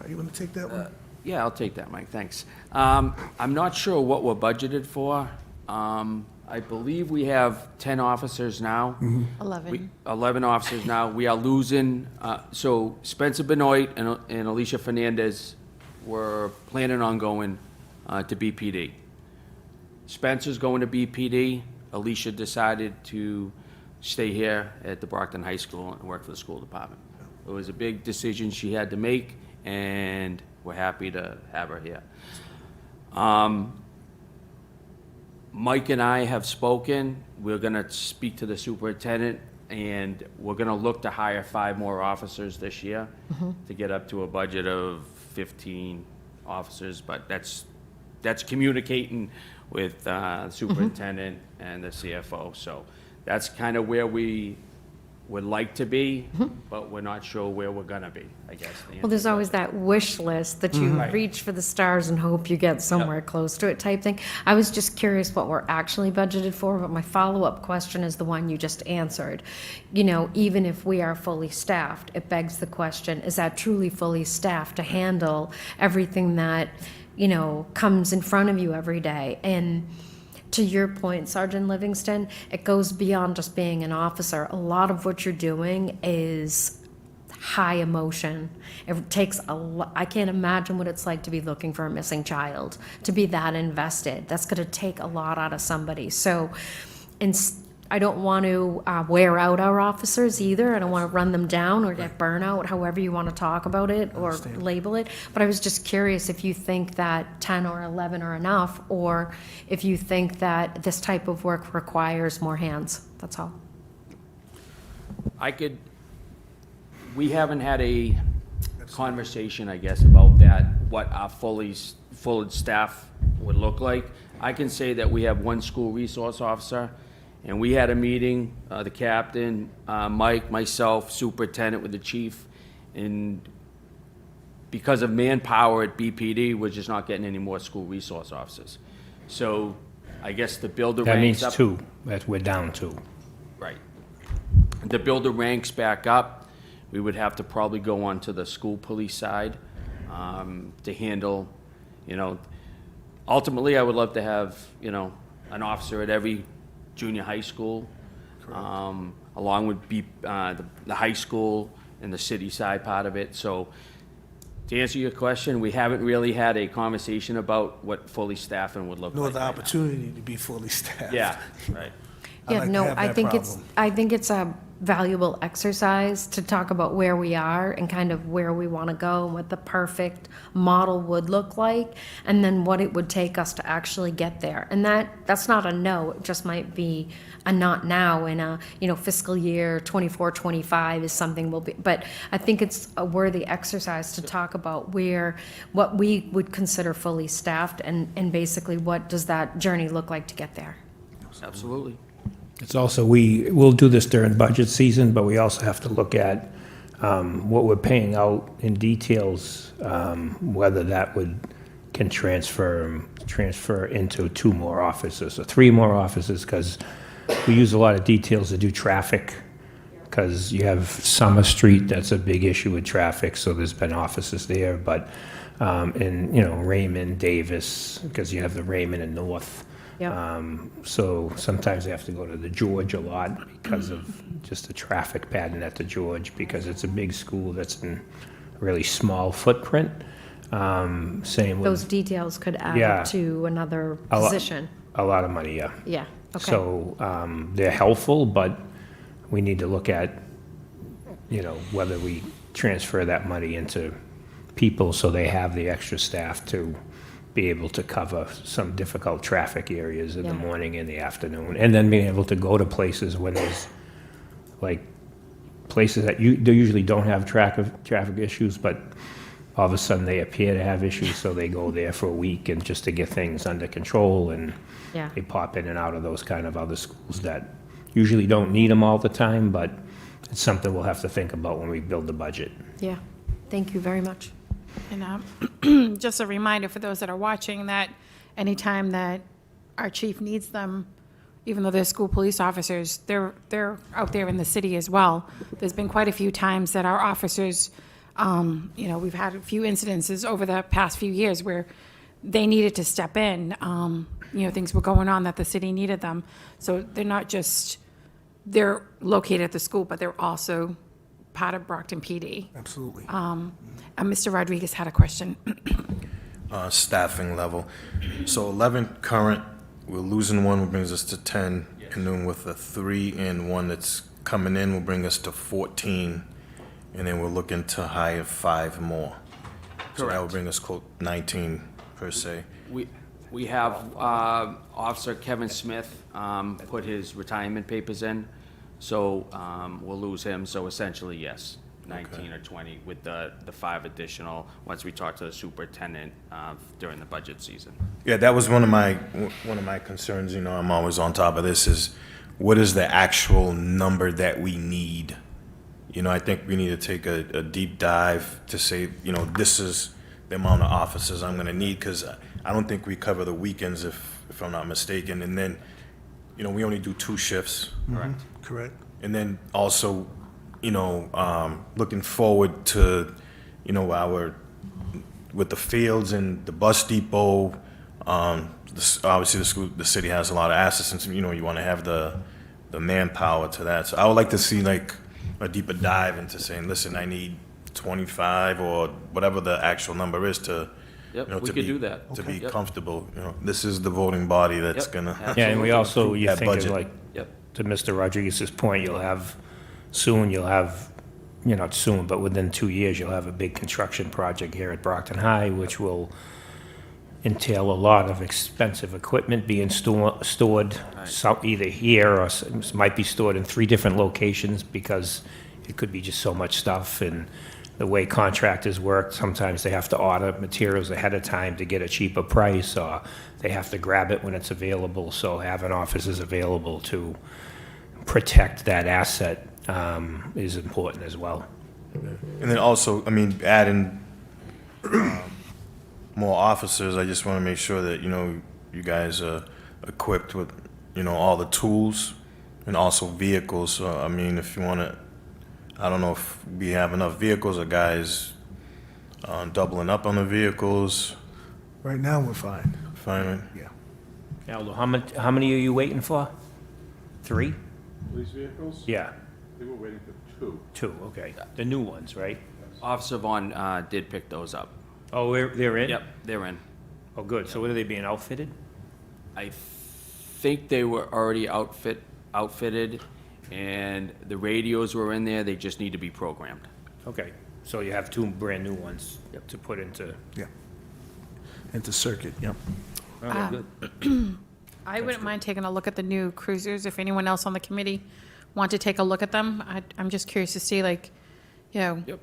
You want to take that one? Yeah, I'll take that, Mike, thanks. I'm not sure what we're budgeted for. I believe we have 10 officers now. 11. 11 officers now. We are losing, so Spencer Benoit and Alicia Fernandez were planning on going to BPD. Spencer's going to BPD. Alicia decided to stay here at the Brockton High School and work for the school department. It was a big decision she had to make, and we're happy to have her here. Mike and I have spoken. We're going to speak to the superintendent, and we're going to look to hire 5 more officers this year to get up to a budget of 15 officers. But that's communicating with the superintendent and the CFO. So that's kind of where we would like to be, but we're not sure where we're going to be, I guess. Well, there's always that wish list that you reach for the stars and hope you get somewhere close to it type thing. I was just curious what we're actually budgeted for, but my follow-up question is the one you just answered. You know, even if we are fully staffed, it begs the question, is that truly fully staffed to handle everything that, you know, comes in front of you every day? And to your point, Sergeant Livingston, it goes beyond just being an officer. A lot of what you're doing is high emotion. It takes a lot. I can't imagine what it's like to be looking for a missing child, to be that invested. That's going to take a lot out of somebody. So, I don't want to wear out our officers either. I don't want to run them down or get burnout, however you want to talk about it or label it. But I was just curious if you think that 10 or 11 are enough, or if you think that this type of work requires more hands. That's all. We haven't had a conversation, I guess, about that, what our full staff would look like. I can say that we have 1 school resource officer. And we had a meeting, the captain, Mike, myself, superintendent with the chief, and because of manpower at BPD, we're just not getting any more school resource officers. So I guess the builder That ranks means up. 2, that we're down 2. Right. The builder ranks back up. We would have to probably go on to the school police side to handle, you know, ultimately I would love to have, you know, an officer at every junior high school, along with the high school and the city side part of it. So to answer your question, we haven't really had a conversation about what fully staffing would look Nor like the right now. opportunity to be fully staffed. Yeah, right. I Yeah, like to no, have I that think problem. I think it's a valuable exercise to talk about where we are and kind of where we want to go and what the perfect model would look like, and then what it would take us to actually get there. And that's not a no, it just might be a not now in a, you know, fiscal year 24, 25 is something we'll be, but I think it's a worthy exercise to talk about what we would consider fully staffed and basically what does that journey look like to get there. Absolutely. It's also, we'll do this during budget season, but we also have to look at what we're paying out in details, whether that can transfer into 2 more offices or 3 more offices, because we use a lot of details to do traffic, because you have Summer Street, that's a big issue with traffic, so there's been offices there, but in, you know, Raymond, Davis, because you have the Raymond and North. Yep. So sometimes they have to go to the George a lot because of just the traffic pattern at the George, because it's a big school that's in a really small footprint. Same with. Those details could add Yeah. up to another A lot- position. A lot of money, yeah. Yeah, Okay. So they're helpful, but we need to look at, whether we transfer that money into people so they have the extra staff to be able to cover some difficult traffic areas in the Yeah. morning and the afternoon. And then being able to go to places when there's, like, places that they usually don't have traffic issues, but all of a sudden they appear to have issues, so they go there for a week and just to get things under control, and Yeah. they pop in and out of those kind of other schools that usually don't need them all the time, but it's something we'll have to think about when we build the budget. Yeah. Thank you very much. And just a reminder for those that are watching that anytime that our chief needs them, even though they're school police officers, they're out there in the city as well. There's been quite a few times that our officers, we've had a few incidences over the past few years where they needed to step in. Things were going on that the city needed them. So they're located at the school, but they're also part of Brockton PD. Absolutely. Mr. Rodriguez had a question. Staffing level. So 11 current, we're losing one, which brings us to 10. And then with a 3 and 1 that's coming in, will bring us to 14. And then we're looking to hire 5 more. So that will Correct. bring us close 19 per se. We have Officer Kevin Smith put his retirement papers in, so we'll lose him. So essentially, yes, 19 or 20 with the 5 additional, once we talk to the superintendent during the budget season. Yeah, that was one of my concerns. I'm always on top of this. Is what is the actual number that we need? I think we need to take a deep dive to say, this is the amount of officers I'm going to need, because I don't think we cover the weekends, if I'm not mistaken. And then, we only do 2 shifts. Correct. Correct. And then also, looking forward to, with the fields and the bus depot, obviously the city has a lot of assets, and you want to have the manpower to that. So I would like to see like a deeper dive into saying, listen, I need 25 or whatever the actual number is to, Yep, we to could be, do that. to be Yep. comfortable. This is the voting body that's Yep, gonna. Yeah, and we also, you That think of budget. like, Yep. to Mr. Rodriguez's point, not soon, but within 2 years, you'll have a big construction project here at Brockton High, which will entail a lot of expensive equipment being stored, either here or might be stored in 3 different locations, because it could be just so much stuff. And the way contractors work, sometimes they have to order materials ahead of time to get a cheaper price, or they have to grab it when it's available. So having officers available to protect that asset is important as well. And then also, adding more officers, I just want to make sure that, you guys are equipped with, all the tools and also vehicles. So, if you want to, I don't know if we have enough vehicles or guys doubling up on the vehicles. Right now, we're fine. Fine. Yeah. Aldo, how many are you waiting for? 3? Police vehicles? Yeah, They were waiting for 2. 2, okay. The new ones, right? Officer Vaughn did pick those up. Oh, they're in? Yep, they're in. Oh, good. So what are they being outfitted? I think they were already outfitted, and the radios were in there, they just need to be programmed. Okay, so you have 2 brand-new ones to put into... Yeah. Into circuit, yep. All right, good. I wouldn't mind taking a look at the new cruisers, if anyone else on the committee want to take a look at them. I'm just curious to see,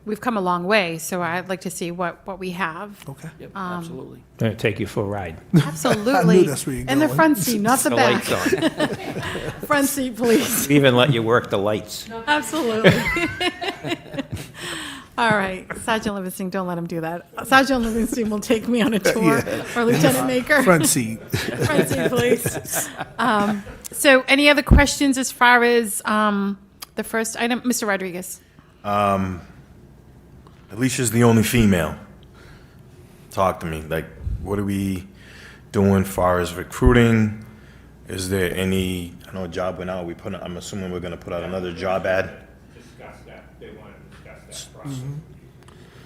we've come a long way, so I'd like to see what we have. Okay. Yep, absolutely. I'm going to take you for a ride. Absolutely. that's where you're In the going. front seat, not the The back. lights on. Front seat, please. We even let you work the lights. Absolutely. All right, Sergeant Livingston, don't let him do that. Sergeant Livingston will take me on a tour, or Lieutenant Maker. Front seat. Front seat, please. So any other questions as far as the first item? Mr. Rodriguez? Alicia's the only female. Talk to me. Like, what are we doing as far as recruiting? Is there any, I know a job went out, I'm assuming we're gonna put out another job ad? Discuss that. They want to discuss that process.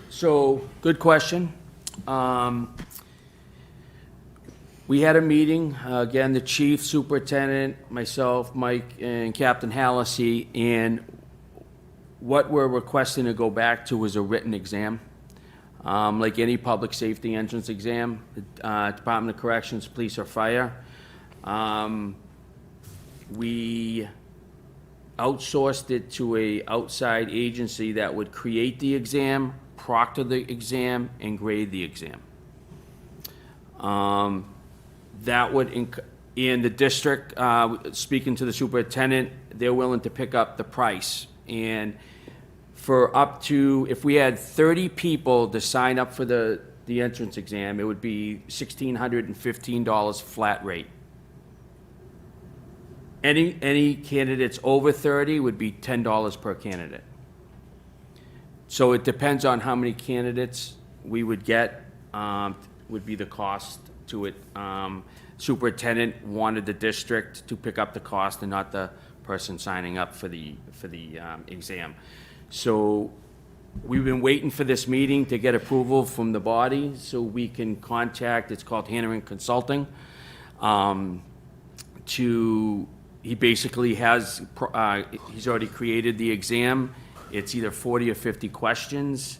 So, good question. We had a meeting, again, the chief, superintendent, myself, Mike, and Captain Hallisey, and what we're requesting to go back to is a written exam. Like any public safety entrance exam, Department of Corrections, Police, or Fire. We outsourced it to a outside agency that would create the exam, proctor the exam, and grade the exam. That would, in the district, speaking to the superintendent, they're willing to pick up the price. And for up to, if we had 30 people to sign up for the entrance exam, it would be $1,615 flat rate. Any candidates over 30 would be $10 per candidate. So it depends on how many candidates we would get, would be the cost to it. Superintendent wanted the district to pick up the cost and not the person signing up for the exam. So we've been waiting for this meeting to get approval from the body so we can contact, it's called Hanneran Consulting, he basically has, he's already created the exam. It's either 40 or 50 questions.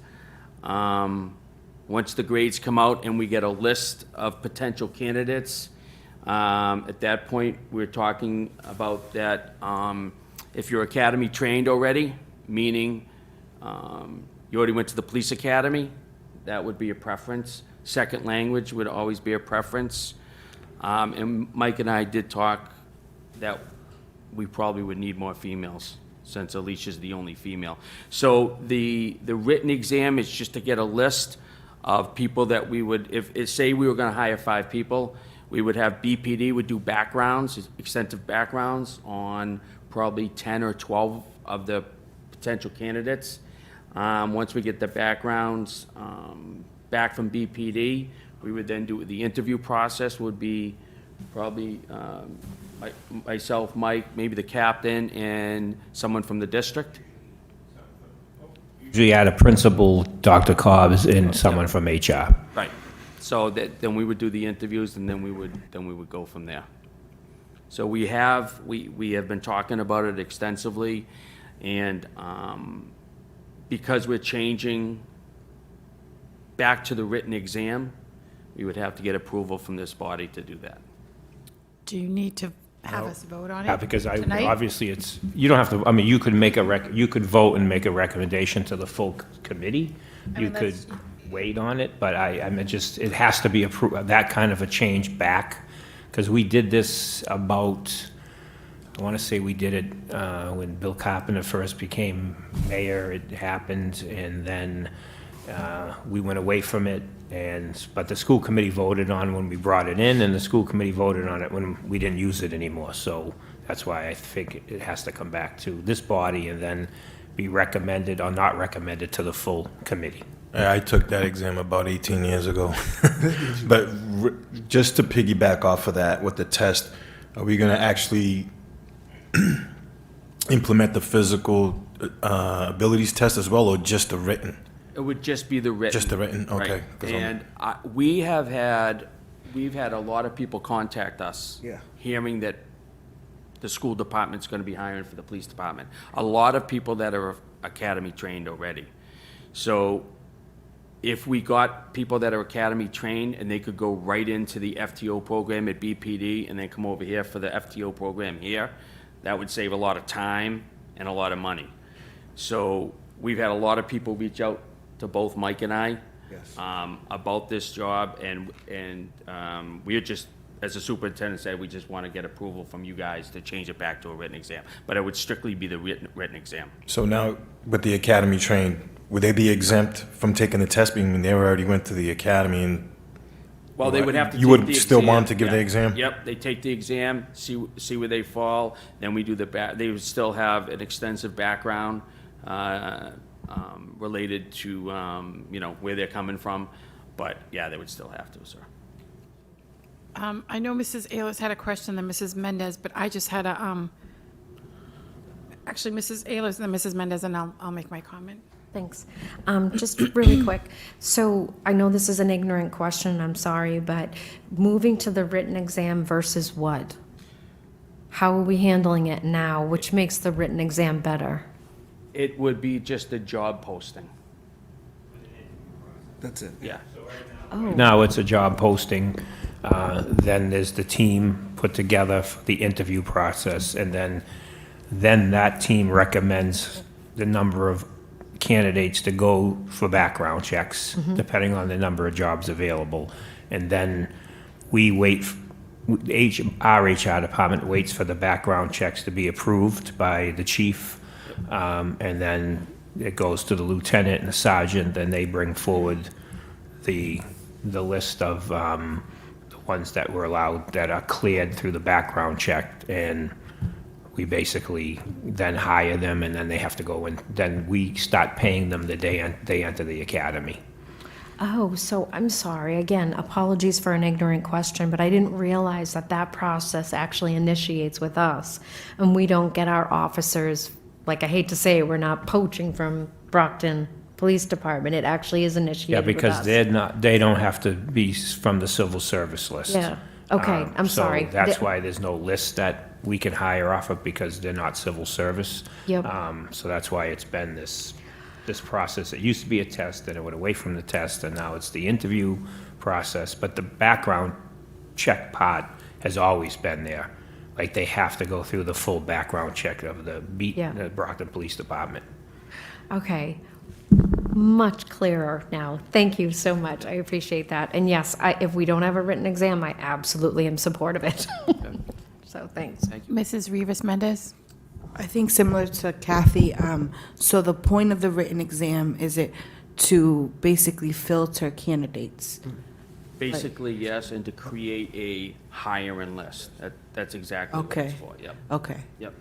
Once the grades come out and we get a list of potential candidates, at that point, we're talking about that if you're academy trained already, meaning you already went to the police academy, that would be a preference. Second language would always be a preference. And Mike and I did talk that we probably would need more females, since Alicia's the only female. So the written exam is just to get a list of people that we would, if say we were gonna hire 5 people, we would have BPD would do backgrounds, extensive backgrounds on probably 10 or 12 of the potential candidates. Once we get the backgrounds back from BPD, we would then do the interview process would be probably myself, Mike, maybe the captain, and someone from the district. Usually add a principal, Dr. Cobbs, and someone from HR. Right. So then we would do the interviews, and then we would go from there. So we have been talking about it extensively, and because we're changing back to the written exam, we would have to get approval from this body to do that. Do you need to have us vote on it? Yeah, because tonight? obviously it's, you don't have to, I mean, you could make you could vote and make a recommendation to the full committee. You mean, could that's- wait on it, but I mean, just, it has to be approved, that kind of a change back. Because we did this about, I want to say we did it when Bill Carpenter first became mayor, it happened, and then we went away from it, but the school committee voted on when we brought it in, and the school committee voted on it when we didn't use it anymore. So that's why I think it has to come back to this body and then be recommended or not recommended to the full committee. I took that exam about 18 years ago. But just to piggyback off of that with the test, are we going to actually implement the physical abilities test as well, or just the written? It would just be the written. Just the written, okay. Right. And we've had a lot of people contact us. Yeah. Hearing that the school department's gonna be hiring for the police department. A lot of people that are academy trained already. So if we got people that are academy trained and they could go right into the FTO program at BPD and then come over here for the FTO program here, that would save a lot of time and a lot of money. So we've had a lot of people reach out to both Mike and I about this job, and we are just, as the superintendent said, we just want to get approval from you guys to change it back to a written exam. But it would strictly be the written exam. So now, with the academy trained, would they be exempt from taking the test, being they already went to the academy and? Well, they would have to You take would the still want exam. them to give the Yeah. exam? Yep, they take the exam, see where they fall, then we do they would still have an extensive background related to, where they're coming from, but yeah, they would still have to, sir. I know Mrs. Ayers had a question, then Mrs. Mendez, but I just had actually, Mrs. Ayers and then Mrs. Mendez, and I'll make my comment. Thanks. Just really quick. So I know this is an ignorant question, I'm sorry, but moving to the written exam versus what? How are we handling it now, which makes the written exam better? It would be just a job posting. That's it. Yeah. Now it's a job posting, then there's the team put together for the interview process, and then that team recommends the number of candidates to go for background checks, depending on the number of jobs available. And then we wait, our HR department waits for the background checks to be approved by the chief, and then it goes to the lieutenant and the sergeant, then they bring forward the list of the ones that were allowed, that are cleared through the background check, and we basically then hire them, and then they have to go, and then we start paying them the day they enter the academy. Oh, so I'm sorry. Again, apologies for an ignorant question, but I didn't realize that that process actually initiates with us. And we don't get our officers, like I hate to say it, we're not poaching from Brockton Police Department. It actually is Yeah, initiated with because us. they don't have to be from the civil service list. Yeah, okay, I'm sorry. So that's why there's no list that we can hire off of, because they're not civil service. Yep. So that's why it's been this process. It used to be a test, then it went away from the test, and now it's the interview process. But the background check part has always been there. Like, they have to go through the full background check of the Yeah. Brockton Police Department. Okay, much clearer now. Thank you so much. I appreciate that. And yes, if we don't have a written exam, I absolutely am supportive of it. So thanks. Mrs. Rivas Mendez? I think similar to Kathy, so the point of the written exam, is it to basically filter candidates? Basically, yes, and to create a hiring list. That's exactly what it's Okay. for, yep, Okay. yep.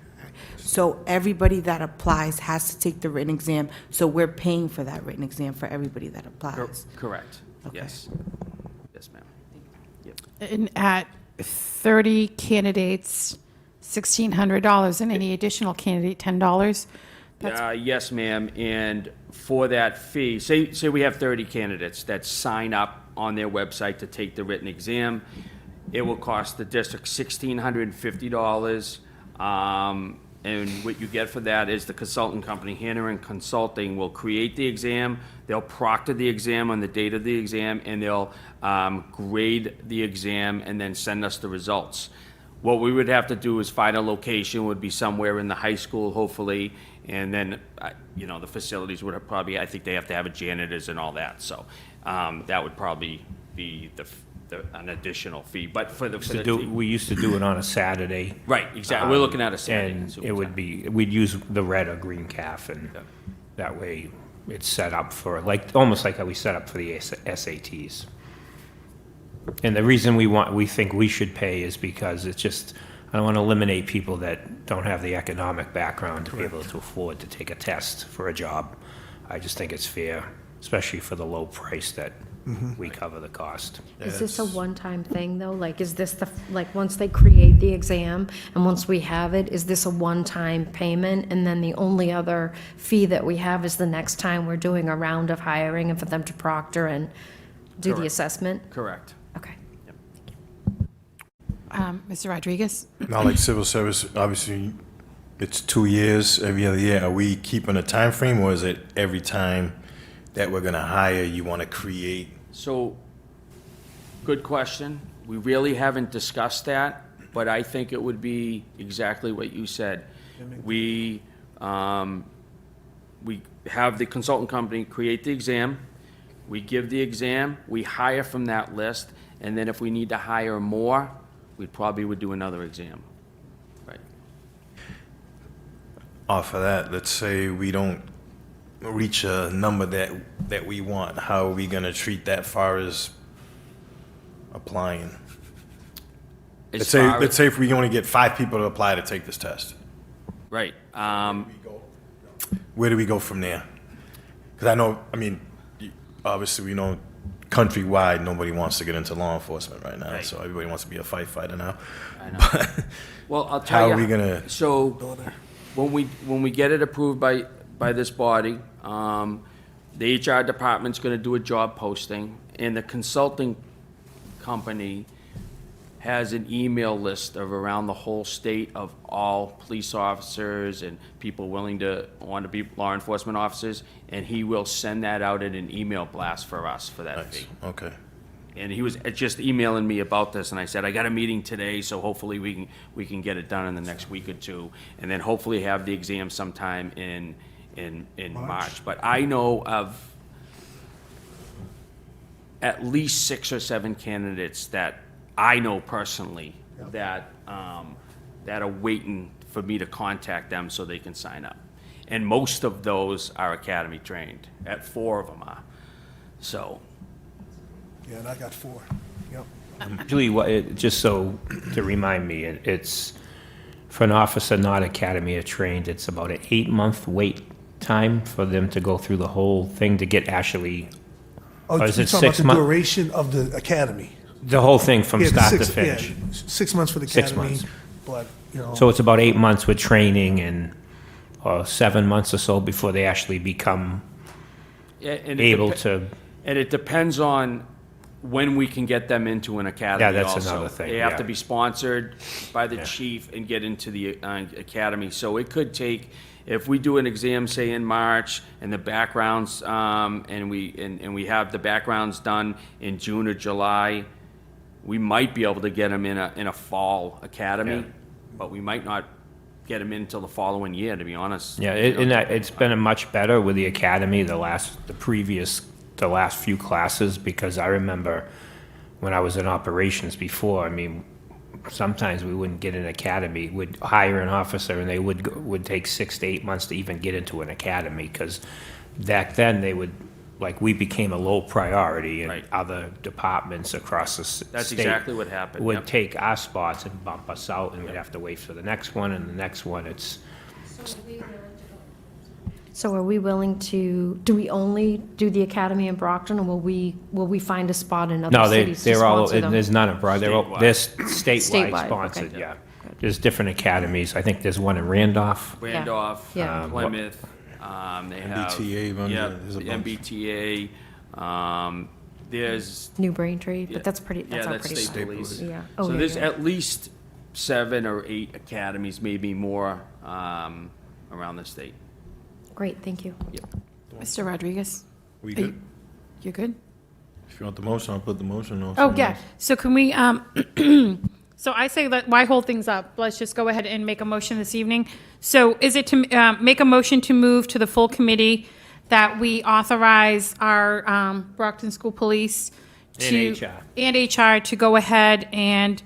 So everybody that applies has to take the written exam, so we're paying for that written exam for everybody that applies? Correct, Okay. yes. Yes, ma'am. Yep. And at 30 candidates, $1,600, and any additional candidate, $10? Yes, ma'am, and for that fee, say we have 30 candidates that sign up on their website to take the written exam, it will cost the district $1,650. And what you get for that is the consultant company, Hanner and Consulting, will create the exam, they'll proctor the exam on the date of the exam, and they'll grade the exam and then send us the results. What we would have to do is find a location, would be somewhere in the high school, hopefully, and then, the facilities would have probably, I think they have to have janitors and all that, so that would probably be an additional fee, but for the We used to do it on a Saturday. right, exactly, we're looking at a Saturday. And so it would be, we'd use the red or green calf, and that way it's set up for, almost like how we set up for the SATs. And the reason we think we should pay is because it's just, I don't want to eliminate people that don't have the economic background to be able to afford to take a test for a job. I just think it's fair, especially for the low price that we cover the cost. Is this a one-time thing, though? Like, is this once they create the exam and once we have it, is this a one-time payment? And then the only other fee that we have is the next time we're doing a round of hiring and for them to proctor and do the Correct. assessment? Correct. Okay. Mr. Rodriguez? Not like civil service, obviously, it's 2 years, every other year. Are we keeping a time frame, or is it every time that we're gonna hire, you wanna create? So, good question. We really haven't discussed that, but I think it would be exactly what you said. We have the consultant company create the exam, we give the exam, we hire from that list, and then if we need to hire more, we probably would do another exam. Right. Off of that, let's say we don't reach a number that we want, how are we gonna treat that far as applying? As Let's say, far let's as- say if we only get 5 people to apply to take this test, Right. where do we go from there? Because obviously we know countrywide, nobody wants to get into law enforcement right now, Right. so everybody wants to be a firefighter now. I know. But Well, I'll tell you. How are we gonna So, when we get it approved by by this body. The HR department's gonna do a job posting, and the consulting company has an email list of around the whole state of all police officers and people want to be law enforcement officers, and he will send that out in an email blast for us for that Nice, fee. okay. And he was just emailing me about this, and I said, I got a meeting today, so hopefully we can get it done in the next week or two, and then hopefully have the exam sometime in March. But I know of at least 6 or 7 candidates that I know personally that that are waiting for me to contact them so they can sign up. And most of those are academy trained. 4 of them are. So. Yeah, and I got 4. Yep. Usually, just so to remind me, it's for an officer not academy or trained, it's about an 8-month wait time for them to go through the whole thing to get actually. Oh, Or you're is it talking about 6 the months? duration of the academy? The whole thing from Yeah, the start to 6 finish. yeah, 6 months for the 6 academy, months. but, you know. So it's about 8 months with training and 7 months or so before they actually become Yeah, and able to. And it depends on when we can get them into an academy Yeah, that's also. another thing, They have yeah. to be sponsored by the Yeah. chief and get into the academy. So it could take, if we do an exam, say in March, and the backgrounds, and we have the backgrounds done in June or July, we might be able to get them in a fall academy, Yeah. but we might not get them in until the following year, to be honest. Yeah, it's been a much better with the academy the last few classes, because I remember when I was in operations before, I mean, sometimes we wouldn't get an academy, we'd hire an officer and they would take 6 to 8 months to even get into an academy, because back then they would, like, we became a low priority and Right. other departments across the That's state exactly what happened, would yep. take our spots and bump us out, and we'd have to wait for the next one and the next one. So are we willing to, do we only do the academy in Brockton, or will we find a spot in other No, cities to they're all, sponsor them? there's none abroad, they're Statewide. statewide Statewide, sponsored, okay. yeah. There's different academies, I think there's one in Randolph. Randolph, Yeah. Plymouth, they have. MBTA, London, Yeah, there's a the bunch. MBTA, there's. New Braintree, yeah, but that's pretty, that's yeah, not pretty state bad. police. Yeah. Oh, So yeah, there's yeah. at least 7 or 8 academies, maybe more, around the state. Great, thank you. Mr. Rodriguez? We Are you- good? You're good? If you want the motion, I'll put the motion on. Oh, yeah. So can we, so I say, why hold things up? Let's just go ahead and make a motion this evening. So is it to make a motion to move to the full committee that we authorize our Brockton School Police to. And HR. And HR to go ahead and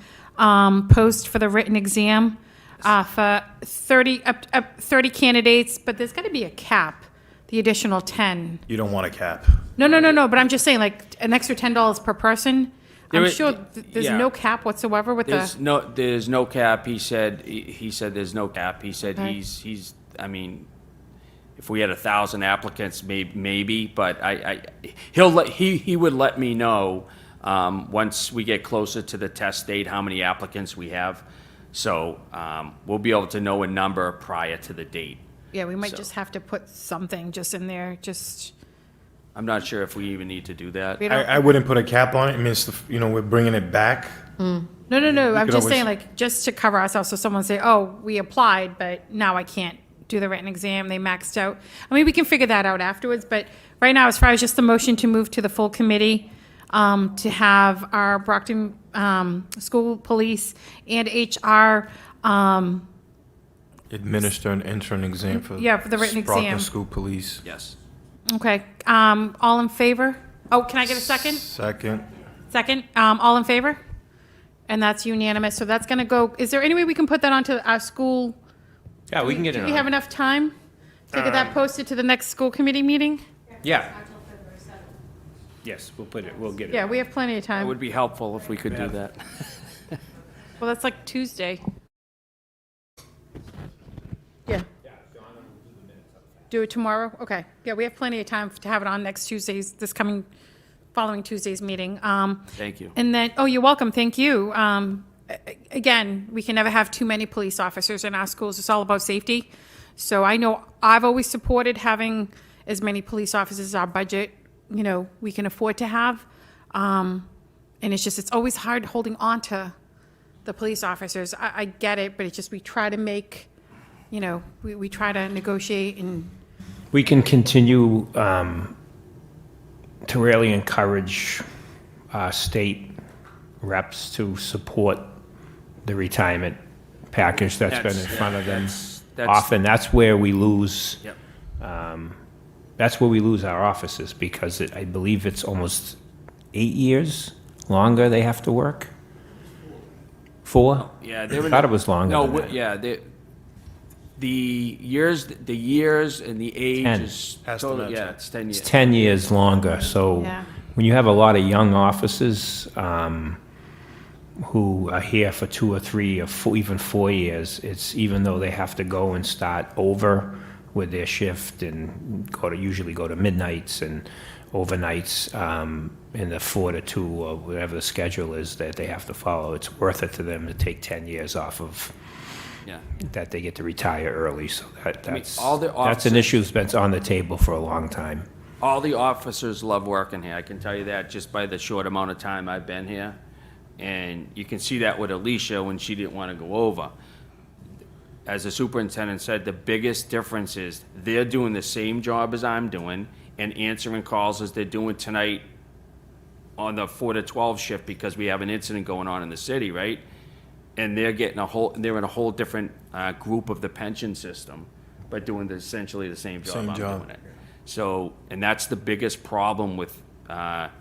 post for the written exam for 30 candidates, but there's got to be a cap, the additional 10. You don't want a cap. No, but I'm just saying, like, an extra $10 per person. There I'm is- sure there's yeah. no cap whatsoever with There's the, no cap, he said there's no cap, he said Okay. he's, I mean, if we had 1,000 applicants, maybe, but he would let me know, once we get closer to the test date, how many applicants we have. So, we'll be able to know a number prior to the date. yeah, we might So- just have to put something just in there, just, I'm not sure if we even need to do that. we don't. I wouldn't put a cap on it. I mean, it's we're bringing it back. No, I'm could just always- saying, like, just to cover ourselves, so someone say, oh, we applied, but now I can't do the written exam, they maxed out. I mean, we can figure that out afterwards, but right now, as far as just the motion to move to the full committee, to have our Brockton School Police and HR, Administer and enter an exam for. Yeah, for the written Brockton exam. School Police. Yes. okay, all in favor? Oh, can I get a second? Second. Second, all in favor? And that's unanimous, so that's gonna go, is there any way we can put that onto our school? Yeah, we can get Do it we have on. enough time to get that posted to the next school committee meeting? Yeah. Yes, we'll get it. Yeah, we have plenty of It time. would be helpful if we could do that. Well, that's like Tuesday. Yeah. Do it tomorrow? Okay. Yeah, we have plenty of time to have it on next Tuesday's, following Tuesday's meeting. Thank you. And then, oh, you're welcome, thank you. Again, we can never have too many police officers in our schools, it's all about safety. So I know I've always supported having as many police officers as our budget, we can afford to have. And it's always hard holding on to the police officers. I get it, but it's just we try to make, we try to negotiate and. We can continue to really encourage state reps to support the retirement package that's been in front of them. Often, that's where we lose. Yep. That's where we lose our officers, because I believe it's almost 8 years longer they have to work. 4? Yeah, I thought it was longer No, than that. yeah, the years and the age 10. is Has to totally, match yeah, up. it's 10 years. It's 10 years longer, so Yeah. when you have a lot of young officers who are here for 2 or 3 or 4, even 4 years, it's even though they have to go and start over with their shift and usually go to midnights and overnights in the 4 to 2 or whatever the schedule is that they have to follow, it's worth it to them to take 10 years off of Yeah. that they get to retire early. So that's all the that's an issue that's been on the table for a long time. All the officers love working here, I can tell you that, just by the short amount of time I've been here. And you can see that with Alicia when she didn't want to go over. As the superintendent said, the biggest difference is they're doing the same job as I'm doing and answering calls as they're doing tonight on the 4 to 12 shift because we have an incident going on in the city, right? And they're they're in a whole different group of the pension system, but doing essentially the same job I'm doing it. So, and that's the biggest problem with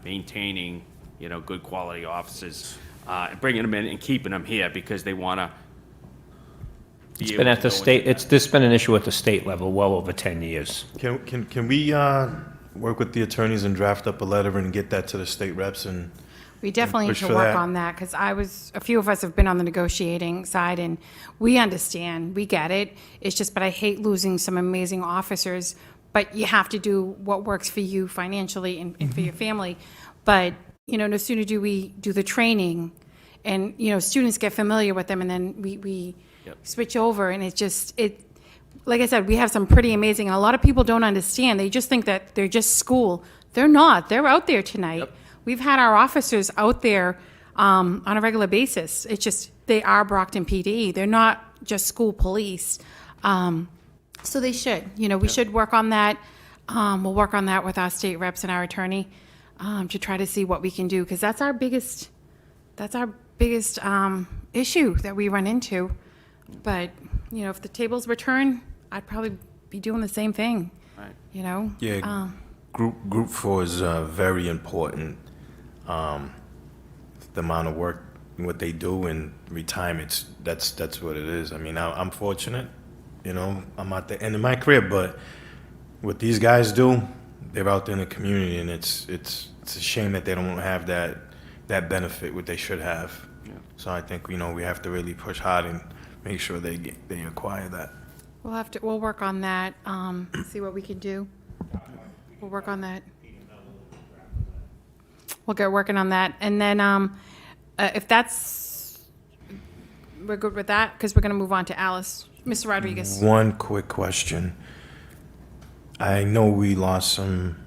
maintaining, good quality officers, and bringing them in and keeping them here because they want to. It's been at the state. This been an issue at the state level well over 10 years. Can we work with the attorneys and draft up a letter and get that to the state reps and? We definitely need push to for work that. on that, because a few of us have been on the negotiating side, and we understand, we get it. It's just, but I hate losing some amazing officers, but you have to do what works for you financially and for your family. But, no sooner do we do the training, and, students get familiar with them, and then we switch over, and like I said, we have some pretty amazing, and a lot of people don't understand. They just think that they're just school. They're not. They're out there tonight. We've had our officers out there on a regular basis. It's just, they are Brockton PD. They're not just school police. So they should, we should work on that. We'll work on that with our state reps and our attorney to try to see what we can do, because that's our biggest issue that we run into. But, if the tables were turned, I'd probably be doing the same thing, Yeah, Group 4 is very important. The amount of work, what they do, and retirements, that's what it is. I mean, I'm fortunate, I'm at the end of my career, but what these guys do, they're out there in the community, and it's a shame that they don't have that benefit, what they should have. Yeah. So I think, we have to really push hard and make sure they acquire that. We'll work on that, see what we can do. We'll work on that. We'll get working on that. And then if we're good with that, because we're going to move on to Alice. Mr. Rodriguez. One quick question. I know we lost some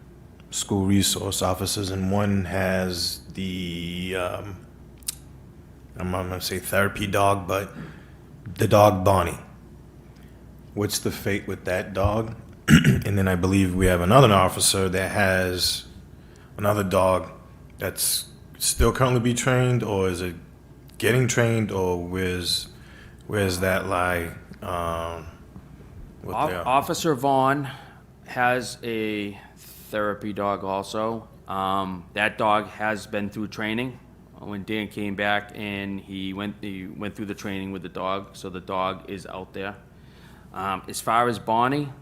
school resource officers, and one has the, I'm not going to say therapy dog, but the dog Bonnie. What's the fate with that dog? And then I believe we have another officer that has another dog that's still currently be trained, or is it getting trained, or where's that lie? Officer Vaughn has a therapy dog also. That dog has been through training. When Dan came back, and he went through the training with the dog, so the dog is out there. As far as Bonnie,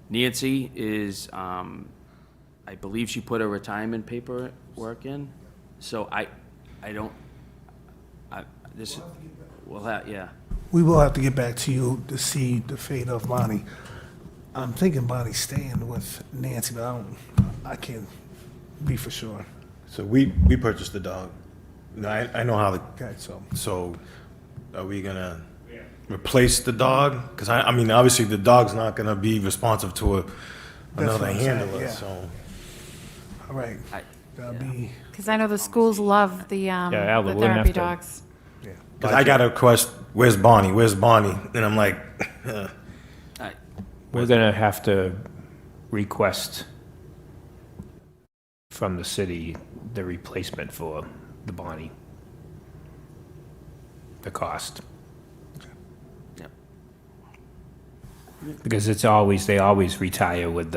Nancy is, I believe she put her retirement paperwork in, so yeah. We will have to get back to you to see the fate of Bonnie. I'm thinking Bonnie's staying with Nancy, but I can't be for sure. So we purchased the dog. I know how the. Okay, So are we gonna? replace the dog? Because I mean, obviously the dog's not gonna be responsive to another what I'm saying, handler, yeah. so. All right. That'll be, Because I know the schools love the Alva, the we're gonna have therapy to- dogs. yeah. Because I got a request, where's Bonnie? Where's Bonnie? And I'm like, We're gonna have to request from the city the replacement for the Bonnie. The cost. Yep. Because they always retire with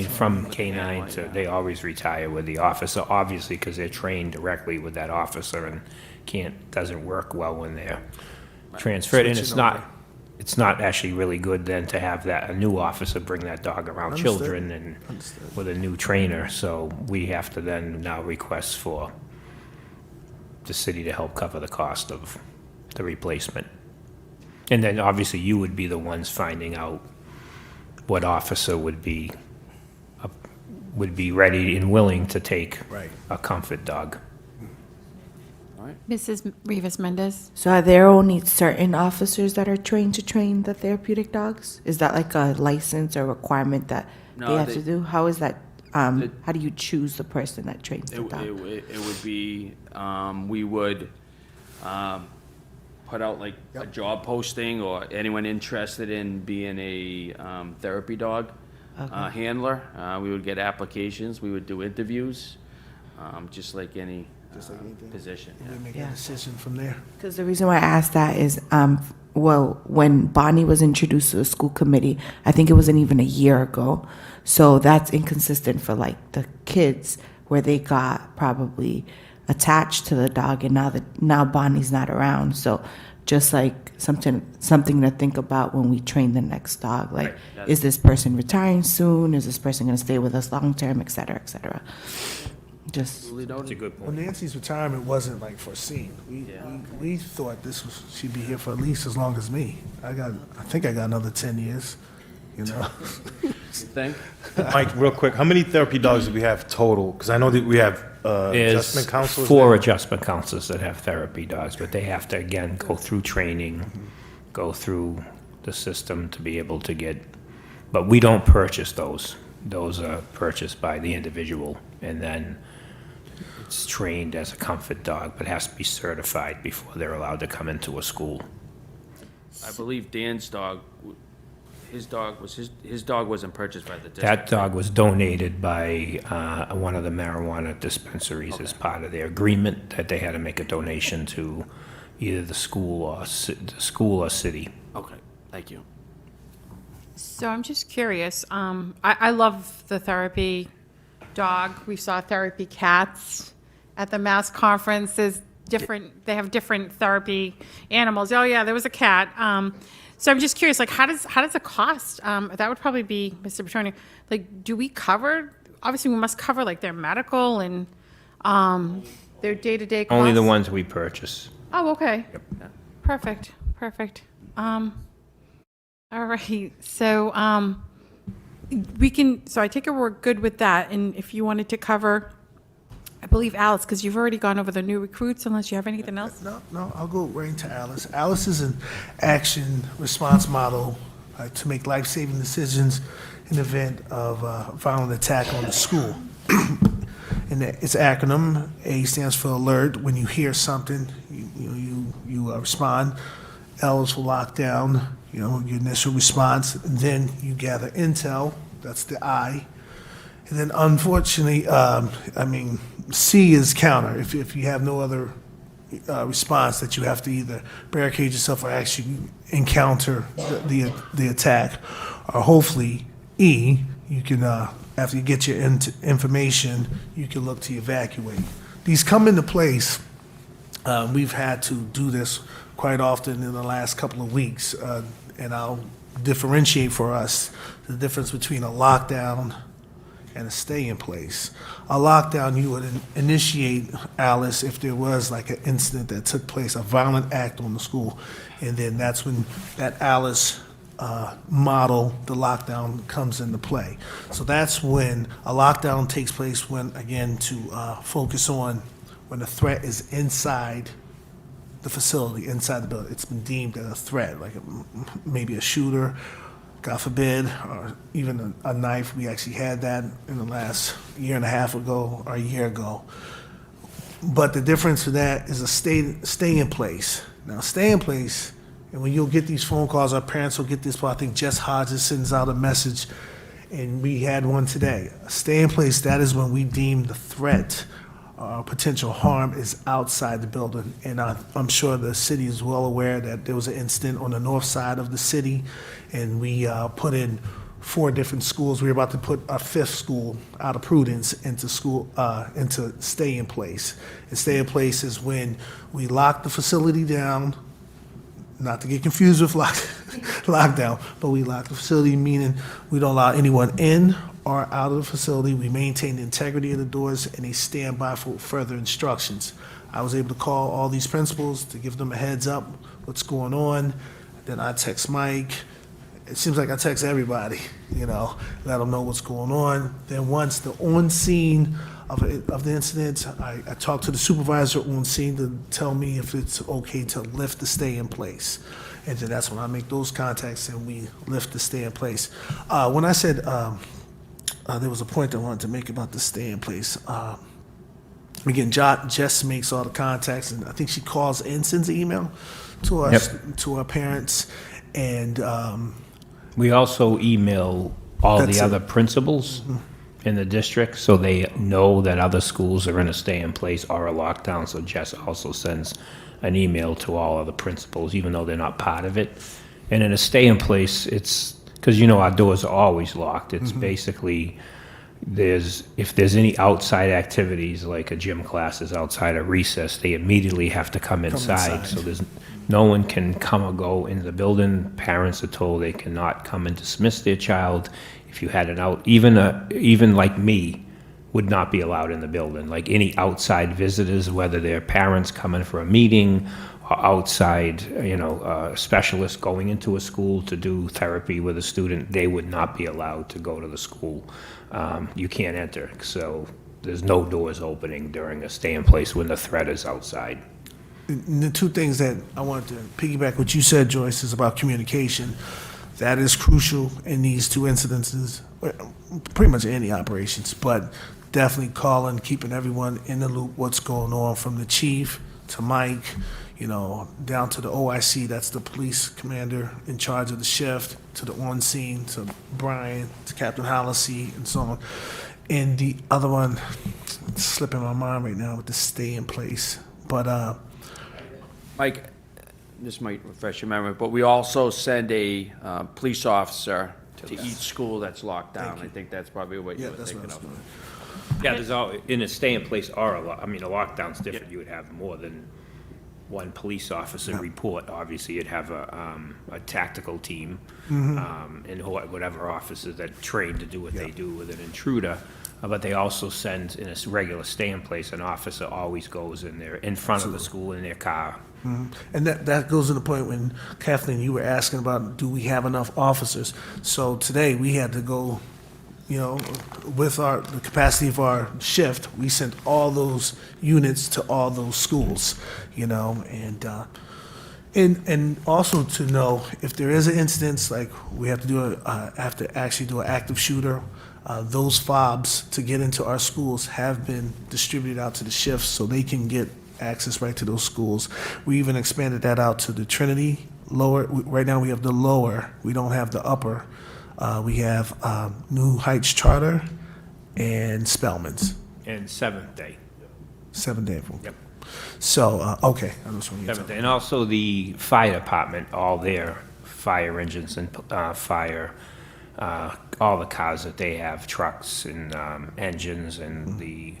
from K-9 to, they always retire with the officer, obviously, because they're trained directly with that officer and doesn't work well when they're transferred. And it's not actually really good then to have a new officer bring that dog around Understood. children and with a new trainer. So we have to then now request for the city to help cover the cost of the replacement. And then obviously you would be the ones finding out what officer would be ready and willing to take Right. a comfort dog. Mrs. Rivas Mendez? So are there only certain officers that are trained to train the therapeutic dogs? Is that like a license or requirement that No, they have they- to do? How is that, how do you choose the person that trains the dog? It would be, we would put out like a job posting or anyone interested in being a therapy dog handler. We would get applications, we would do interviews, just like any position. We make Yeah. a decision from there. Because the reason why I asked that is, well, when Bonnie was introduced to the school committee, I think it wasn't even a year ago. So that's inconsistent for like the kids where they got probably attached to the dog and now Bonnie's not around. So just like something to think about when we train the next dog. Like, Right. is this person retiring soon? Is this person going to stay with us long term, et cetera, et cetera? Just, That's a good Well, point. Nancy's retirement wasn't like foreseen. We thought she'd be here for at least as long as me. I think I got another 10 years, you know? You think? Mike, real quick, how many therapy dogs do we have total? Because I know that we have There's adjustment counselors. 4 adjustment counselors that have therapy dogs, but they have to, again, go through training, go through the system to be able to get, but we don't purchase those. Those are purchased by the individual, and then it's trained as a comfort dog, but has to be certified before they're allowed to come into a school. I believe Dan's dog, his dog wasn't purchased by the district. That dog was donated by one of the marijuana dispensaries as part of their agreement that they had to make a donation to either the school or city. Okay, thank you. So I'm just curious. I love the therapy dog. We saw therapy cats at the Mass conference. They have different therapy animals. Oh yeah, there was a cat. So I'm just curious, like how does it cost? That would probably be Mr. Petroni. Like, do we cover? Obviously, we must cover like their medical and their day-to-day costs. Only the ones we purchase. Oh, okay. Perfect. All right. So so I take it we're good with that. And if you wanted to cover, I believe Alice, because you've already gone over the new recruits, unless you have anything else. No, I'll go right into Alice. Alice is an action response model to make life-saving decisions in the event of a violent attack on the school. And its acronym, A stands for alert. When you hear something, you respond. L is for lockdown, your initial response. And then you gather intel, that's the I. And then unfortunately, C is counter. If you have no other response, that you have to either barricade yourself or actually encounter the attack. Or hopefully, E, you can, after you get your information, you can look to evacuate. These come into place. We've had to do this quite often in the last couple of weeks, and I'll differentiate for us the difference between a lockdown and a stay in place. A lockdown, you would initiate, Alice, if there was like an incident that took place, a violent act on the school, and then that's when that Alice model, the lockdown, comes into play. So that's when a lockdown takes place when, again, to focus on when the threat is inside the facility inside the building, it's been deemed a threat, like maybe a shooter, God forbid, or even a knife. We actually had that in the last year and a half ago or a year ago. But the difference for that is a stay in place. Now, stay in place, and when you'll get these phone calls, our parents will get this, I think Jess Hodges sends out a message, and we had one today. Stay in place, that is when we deem the threat potential harm is outside the building. And I'm sure the city is well aware that there was an incident on the north side of the city, and we put in 4 different schools. We were about to put our 5th school out of prudence into stay in place. And stay in place is when we lock the facility down, not to get confused with lockdown, but we lock the facility, meaning we don't allow anyone in or out of the facility. We maintain the integrity of the doors, and they stand by for further instructions. I was able to call all these principals to give them a heads up what's going on. Then I text Mike. It seems like I text everybody, let them know what's going on. Then once the on scene of the incident, I talked to the supervisor on scene to tell me if it's okay to lift the stay in place. And then that's when I make those contacts and we lift the stay in place. When I said there was a point I wanted to make about the stay in place. Again, Jess makes all the contacts, and I think she calls and sends an email to us, to our parents, and We also email all That's the it. other principals in the district, so they know that other schools are in a stay-in-place or a lockdown. So Jess also sends an email to all other principals, even though they're not part of it. And in a stay-in-place, it's, because our doors are always locked. It's basically, if there's any outside activities, like a gym class is outside a recess, they immediately have to come inside. So no one can come or go into the building. Parents are told they cannot come and dismiss their child. If you had even like me, would not be allowed in the building. Like any outside visitors, whether they're parents coming for a meeting or outside, specialists going into a school to do therapy with a student, they would not be allowed to go to the school. You can't enter. So there's no doors opening during a stay-in-place when the threat is outside. And the 2 things that I wanted to piggyback what you said, Joyce, is about communication. That is crucial in these 2 incidences, pretty much any operations, but definitely calling, keeping everyone in the loop, what's going on, from the chief to Mike, down to the OIC, that's the police commander in charge of the shift, to the on scene, to Brian, to Captain Hollisey, and so on. And the other one, it's slipping my mind right now with the stay in place, but Mike, this might refresh your memory, but we also send a police officer to each school that's locked down. I think that's probably what you yeah, were that's what I thinking was of. Yeah, in a stay-in-place or a lockdown's different. You would have more than one police officer report. Obviously, you'd have a tactical team and whatever officers that trained to do what they do with an intruder. But they also send, in a regular stay-in-place, an officer always goes in there, in front of the school in their car. And that goes to the point when, Kathleen, you were asking about, do we have enough officers? So today, we had to go, with the capacity of our shift, we sent all those units to all those schools, and also to know if there is an instance, like we have to actually do an active shooter. Those fobs to get into our schools have been distributed out to the shifts so they can get access right to those schools. We even expanded that out to the Trinity lower. Right now we have the lower. We don't have the upper. We have New Heights Charter and Spelman's. And Seventh Day. 7 day. Yep. So, okay. I just want to Seventh Day. And also the fire department, all their fire engines and fire, all the cars that they have, trucks and engines, and the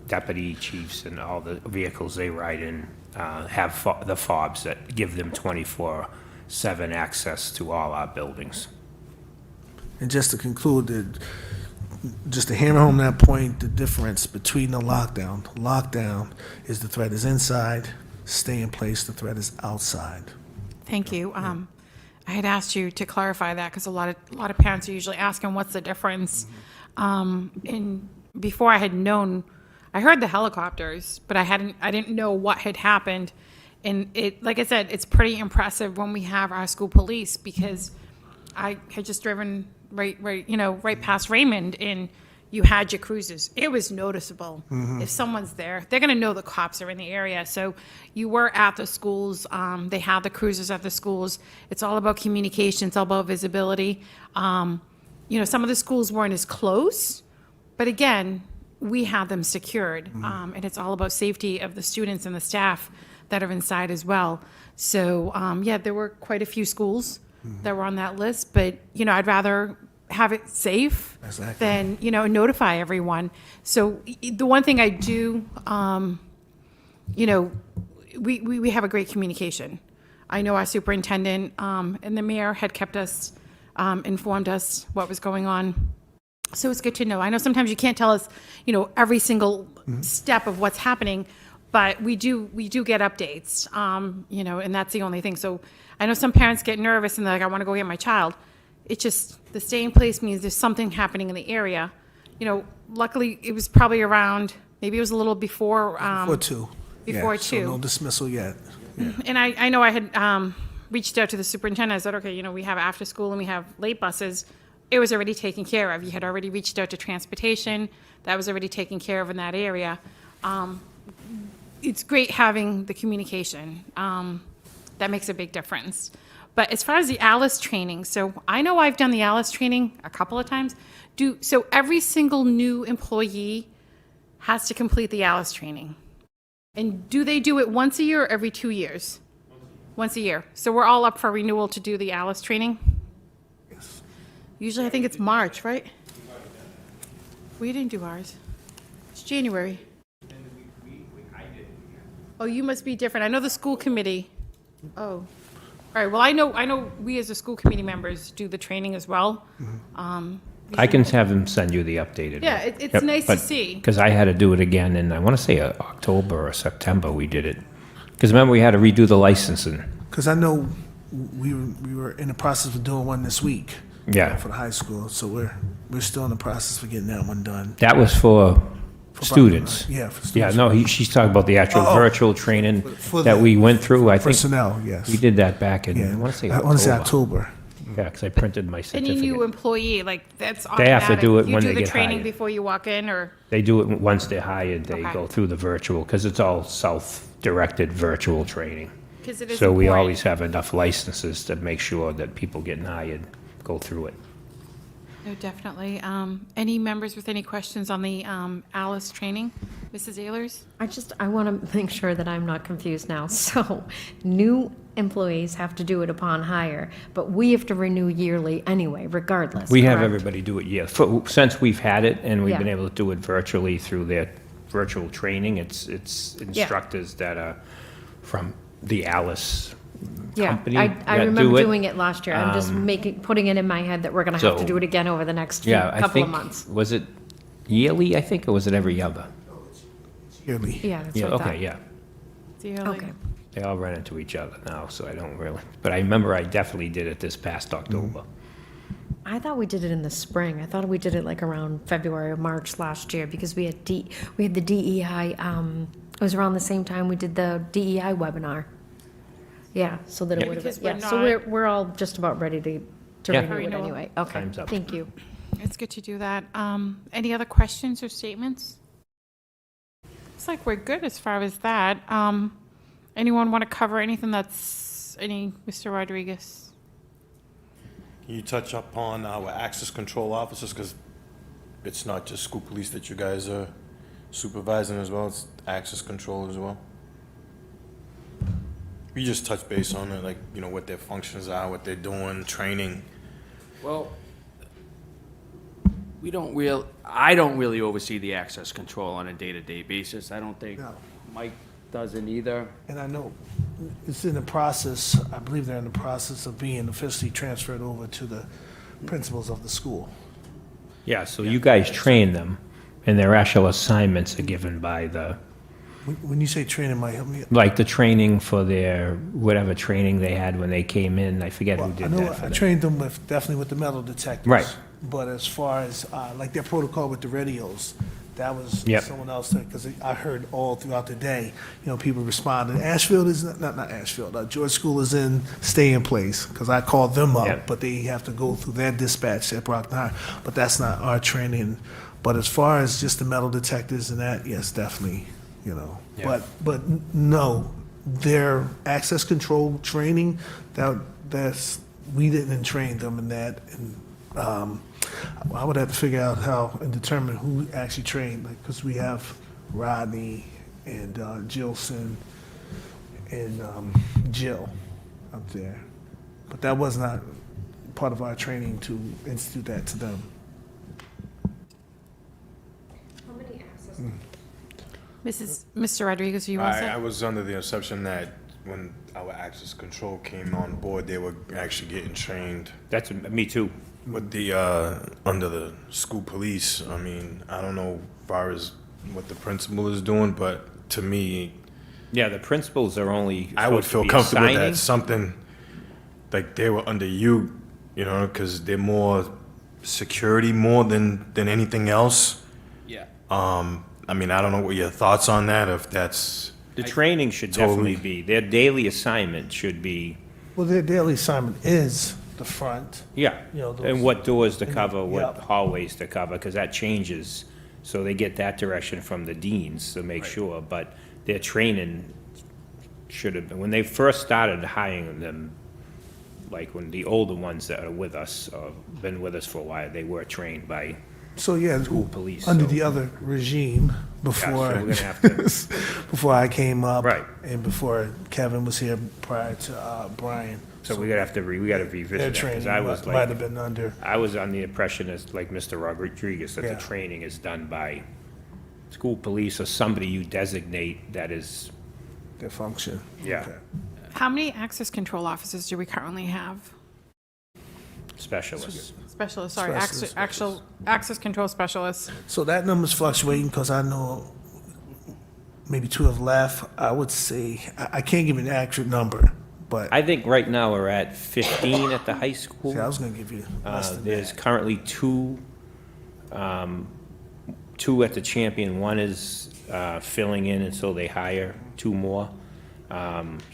deputy chiefs and all the vehicles they ride in have the fobs that give them 24/7 access to all our buildings. And just to conclude, just to hammer home that point, the difference between the lockdown is the threat is inside, stay in place, the threat is outside. Thank you. I had asked you to clarify that because a lot of parents are usually asking what's the difference. And before I had known, I heard the helicopters, but I didn't know what had happened. And it, like I said, it's pretty impressive when we have our school police, because I had just driven right past Raymond, and you had your cruisers. It was noticeable. If someone's there, they're gonna know the cops are in the area. So you were at the schools, they have the cruisers at the schools. It's all about communication, it's all about visibility. Some of the schools weren't as close, but again, we have them secured. And it's all about safety of the students and the staff that are inside as well. So, there were quite a few schools that were on that list, but, I'd rather have it safe than, notify everyone. So the one thing I do, we have a great communication. I know our superintendent and the mayor had kept us, informed us what was going on. So it's good to know. I know sometimes you can't tell us, every single step of what's happening, but we do get updates, and that's the only thing. So I know some parents get nervous and they're like, I want to go get my child. It's just the stay in place means there's something happening in the area. Luckily, it was probably around, maybe it was a little before. Before 2. Before Yeah, so 2. no dismissal yet. Yeah. And I know I had reached out to the superintendent. I said, okay, we have after school and we have late buses. It was already taken care of. You had already reached out to transportation. That was already taken care of in that area. It's great having the communication. That makes a big difference. But as far as the ALICE training, so I know I've done the ALICE training a couple of times. So every single new employee has to complete the ALICE training. And do they do it once a year or every 2 years? Once a year. So we're all up for renewal to do the ALICE training? Yes. Usually I think it's March, right? We didn't do ours. It's January. Oh, you must be different. I know the school committee. Oh. All right, well, I know we as the school committee members do the training as well. I can have him send you the updated one. Yeah, it's nice to see. Because I had to do it again in, I want to say October or September we did it. Because remember, we had to redo the licensing. Because I know we were in the process of doing one this week. Yeah. For the high school, so we're still in the process of getting that one done. That was for students. Yeah, for Yeah, students. no, she's talking about the actual virtual training For that the we went through. I think Personnel, yes. we did that back in, Yeah, I want to say I want to say October. October. Yeah, because I printed my Any certificate. new employee, that's They have to automatic. do it when they You do get the training hired. before you walk in, or? They do it once they're hired, they Okay. go through the virtual, because it's all self-directed virtual training. 'Cause it is So we important. always have enough licenses to make sure that people getting hired go through it. No, definitely. Any members with any questions on the ALICE training? Mrs. Ehlers? I want to make sure that I'm not confused now. So, new employees have to do it upon hire, but we have to renew yearly anyway, regardless. We have correct? everybody do it, yeah. Since we've had it and we've been Yeah. able to do it virtually through their virtual training, it's instructors that are from the Alice Yeah, company I that remember do it. doing it last year. I'm just putting it in my head that we're going to have to So- do it again over the next Yeah, I couple of think, months. was it yearly, I think, or was it every other? Yearly. Yeah, that's Yeah, what I okay, yeah. Dearly. Okay. They all run into each other now, so I don't really, but I remember I definitely did it this past October. I thought we did it in the spring. I thought we did it like around February or March last year because we had the DEI. It was around the same time we did the DEI webinar. Yeah, so that it Yeah. would have Because been. we're Yeah, so not- we're all just about ready to Yeah. renew it Renewal. anyway. Okay, Time's up. thank you. It's good to do that. Any other questions or statements? It's like we're good as far as that. Anyone want to cover anything Mr. Rodriguez? Can you touch upon our access control officers, because it's not just school police that you guys are supervising as well, it's access control as well? We just touch base on it, like, what their functions are, what they're doing, training. Well, I don't really oversee the access control on a day-to-day basis. I don't think No. Mike doesn't either. And I know it's in the process, I believe they're in the process of being officially transferred over to the principals of the school. Yeah, so you guys train them, and their actual assignments are given by When you say training, might help me. like the training for their, whatever training they had when they came in, I forget who I did know that for I them. trained them definitely with the metal detectors. Right. But as far as like their protocol with the radios, That was Yep. someone else, because I heard all throughout the day, people responding, Ashfield is, not Ashfield, George School is in, stay in place, because I called them up, Yep. but they have to go through their dispatch at Brockton High. But that's not our training. But as far as just the metal detectors and that, yes, definitely, Yeah. But no, their access control training, that's, we didn't train them in that. And I would have to figure out how and determine who actually trained, because we have Rodney and Jilson and Jill up there. But that was not part of our training to institute that to them. How many access? Mr. Rodriguez, you want to say? I was under the assumption that when our access control came on board, they were actually getting trained That's, me too. with the, under the school police. I mean, I don't know as far as what the principal is doing, but to me, Yeah, the principals are only I would supposed to feel be comfortable assigning. that something, like they were under you, because they're more security more than anything else. Yeah. I mean, I don't know what your thoughts on that, if that's, The training should Totally. definitely be, their daily assignment should be, Well, their daily assignment is the front. yeah, Those- and what doors to cover, what Yep. hallways to cover, because that changes. So they get that direction from the deans to make sure, but their training should have been, when they first started hiring them, like when the older ones that are with us, or been with us for a while, they were trained by, So, yeah, School police, under so- the other regime before, we're gonna have to- before I came up. Right. And before Kevin was here prior to Brian. so we gotta Their revisit that, training because I was might have like, been under. I was on the impression as, like Mr. Rodriguez, that the Yeah. training is done by school police or somebody you designate that is, Their function. Yeah. Okay. How many access control officers do we currently have? specialists. Specialists, sorry, Specialists, actual access control specialists. So that number's fluctuating because I know maybe 2 have left. I would say, I can't give you an accurate number, but I think right now we're at 15 at the high school. see, I was gonna give you less than There's that. currently two at the Champion. One is filling in until they hire 2 more.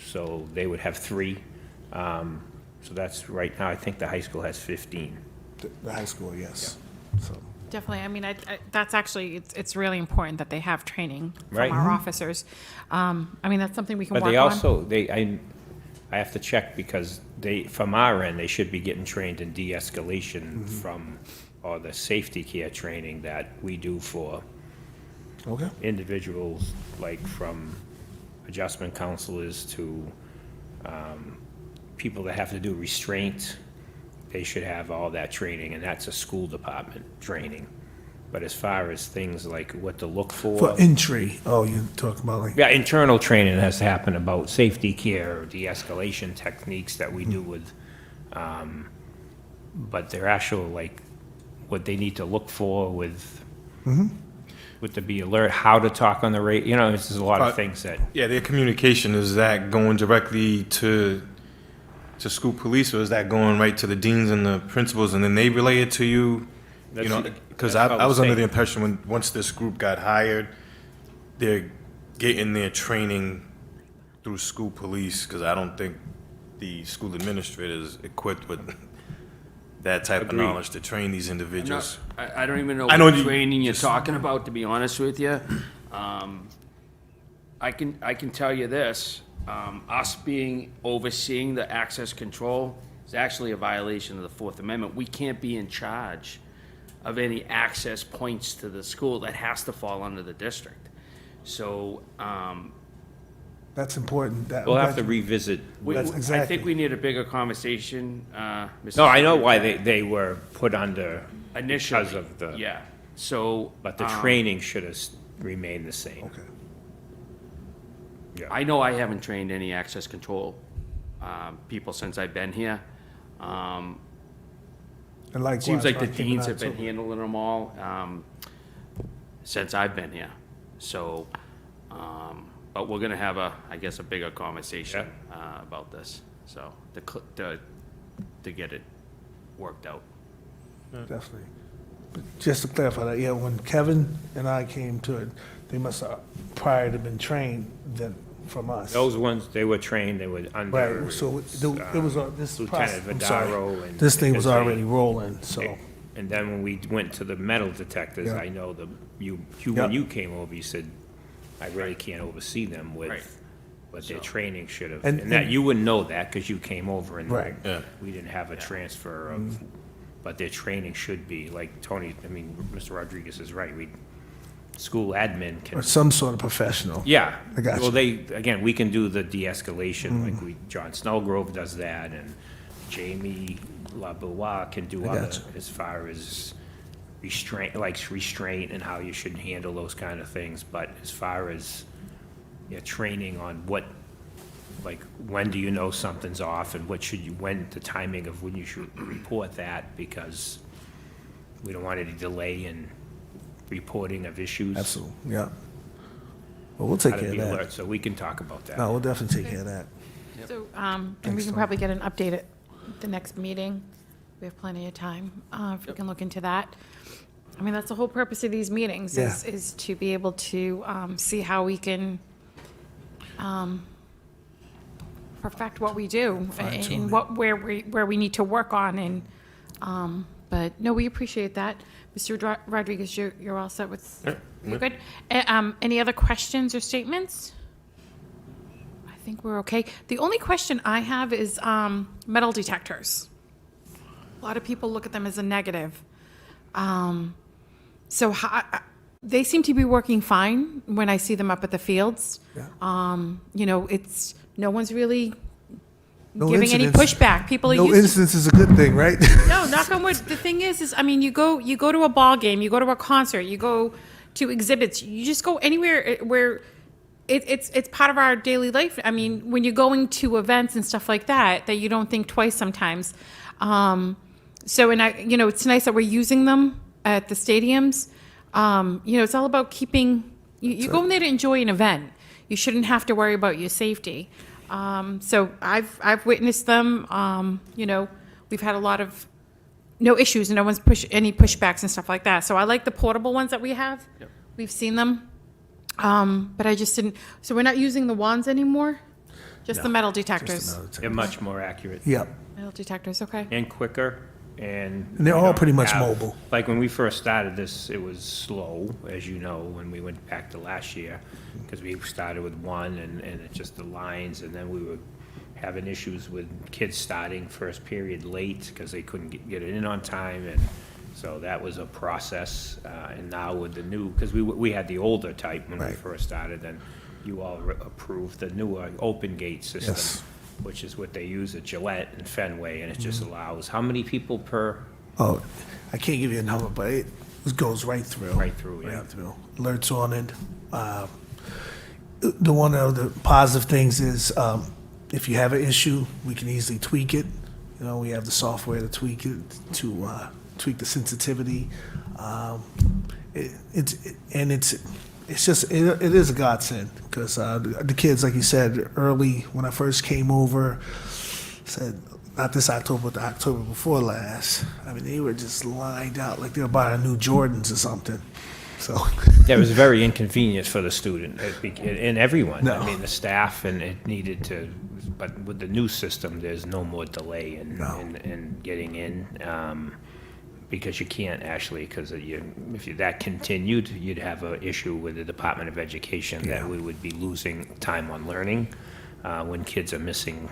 So they would have 3. So that's right now, I think the high school has 15. The high school, yes. So, Definitely, I mean, that's actually, it's really important that they have training Right. from our officers. I mean, that's something we can work But on. they also, I have to check because from our end, they should be getting trained in de-escalation from, or the safety care training that we do for okay. individuals, like from adjustment counselors to people that have to do restraint. They should have all that training, and that's a school department training. But as far as things like what to look For entry, oh, you talk about like, yeah, internal training has to happen about safety care, de-escalation techniques that we do with, but they're actual, like, what they need to look for with to be alert, how to talk on the radio, it's just a lot of things that, yeah, their communication, is that going directly to school police, or is that going right to the deans and the principals, and then they relay it to you? Because that's I was under the saying. impression once this group got hired, they're getting their training through school police, because I don't think the school administrator is equipped with that type Agreed. of knowledge to train these individuals. I don't even know I know what you- training you're just- talking about, to be honest with you. I can tell you this, us overseeing the access control is actually a violation of the Fourth Amendment. We can't be in charge of any access points to the school. That has to fall under the district. So, that's important. we'll have to revisit. That's I exactly. think we need a bigger conversation, Mr. No, I know why Secretary. they were put under, Initially, because of the, yeah. So, but the training should have remained the same. Okay. I know I haven't trained any access control people since I've been here. And likewise, Seems like the when I came in deans have been October. handling them all since I've been here. So, but we're gonna have I guess, a bigger conversation about this, so, to get it worked out. Definitely. Just to clarify that, yeah, when Kevin and I came to it, they must have prior to been trained than from us. Those ones, they were trained, they were under. Right, so it was, this Lieutenant process, I'm sorry. Vidaro and. This thing was because they- already rolling, so, And then when we went to the metal detectors, Yeah. I know when Yeah. you came over, you said, I really can't oversee them Right. with what their training should have. And- And that, and- you wouldn't know that because you came over and Right. Yeah. we didn't have a transfer of, but their training should be, like Tony, Mr. Rodriguez is right, school admin or can, some sort of professional. yeah. I got Well, you. again, we can do the de-escalation, like John Snellgrove does that, and Jamie LaBeois can do I other, got you. as far as restraint and how you should handle those kind of things, but as far as, training on what, like, when do you know something's off, and when the timing of when you should report that, because we don't want any delay in reporting of issues. Absolutely, yeah. Well, we'll take How to care of be that. alert, so we can talk about that. No, we'll definitely take care of that. So, and we can probably get an update at the next meeting. We have plenty of time, if we can look into that. I mean, that's the whole purpose of these meetings, is to be able to see how we can perfect what we do Fine-tune and it. where we need to work on, and, but, no, we appreciate that. Mr. Rodriguez, you're all set with, you're good? Any other questions or statements? I think we're okay. The only question I have is metal detectors. A lot of people look at them as a negative. So they seem to be working fine when I see them up at the fields. It's, no one's really No giving any incidents. pushback. People are No used to. instance is a good thing, right? No, knock on wood. The thing is, I mean, you go to a ball game, you go to a concert, you go to exhibits, you just go anywhere where it's part of our daily life. I mean, when you're going to events and stuff like that you don't think twice sometimes. So, and it's nice that we're using them at the stadiums. It's all about keeping, you go in there to enjoy an event. You shouldn't have to worry about your safety. So I've witnessed them. We've had a lot of no issues, and no one's any pushbacks and stuff like that. So I like the portable ones that we have. Yep. We've seen them, but I just didn't. So we're not using the wands anymore. Just the metal detectors. They're much more accurate Yep. Metal detectors, okay. and quicker, and. And they're we all don't pretty much have- mobile. Like, when we first started this, it was slow, as you know, when we went back to last year, because we started with one, and it just the lines, and then we were having issues with kids starting first period late, because they couldn't get it in on time, and so that was a process, and now with the new, because we had the older type when we Right. first started, and you all approved the newer open gate system, Yes. which is what they use at Gillette and Fenway, and it just allows, how many people per? Oh, I can't give you a number, but it goes right through. Right through, yeah. Right through. Alerts on it. The one of the positive things is, if you have an issue, we can easily tweak it. We have the software to tweak it, to tweak the sensitivity. It is a godsend, because the kids, like you said, early, when I first came over, said, not this October, but the October before last, I mean, they were just lined out like they were buying new Jordans or something. So, Yeah, it was very inconvenient for the student and everyone. No. I mean, the staff, and it needed to, but with the new system, there's no more delay in getting in, because you can't actually, because if that continued, you'd have an issue with the Department of Education that we would be losing time on learning. When kids are missing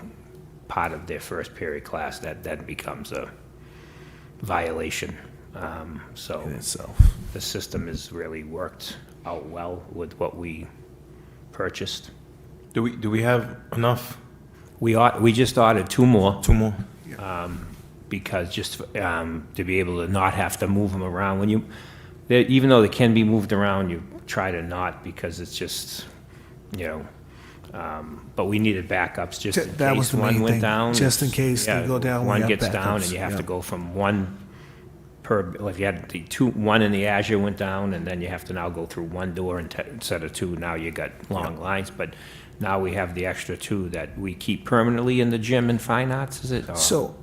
part of their first period class, that becomes a violation. So in itself. the system has really worked out well with what we purchased. Do we have enough? We just ordered two more, Two more? because just to be able to not have to move them around. Even though they can be moved around, you try to not, because it's just, but we needed backups just in That was case the one main went thing. down. Just in case they go down, we One have gets down, backups. and you have to Yeah. go from one per, if you had one in the Azure went down, and then you have to now go through one door instead of two. Now you got long lines, but now we have the extra two that we keep permanently in the gym in Fine Arts, is it? Or- So,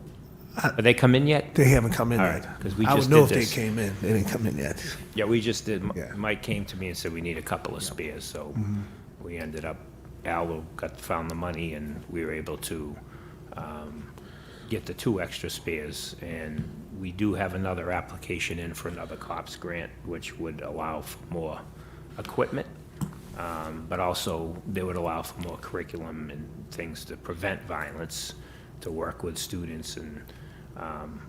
Have they come in yet? They haven't come in All yet. right, 'cause we I just would know did if this. they came in. They didn't come in yet. Yeah, we just did. Yeah. Mike came to me and said we need a couple of spares, so we ended up, found the money, and we were able to get the 2 extra spares. And we do have another application in for another COPS grant, which would allow for more equipment, but also they would allow for more curriculum and things to prevent violence, to work with students. And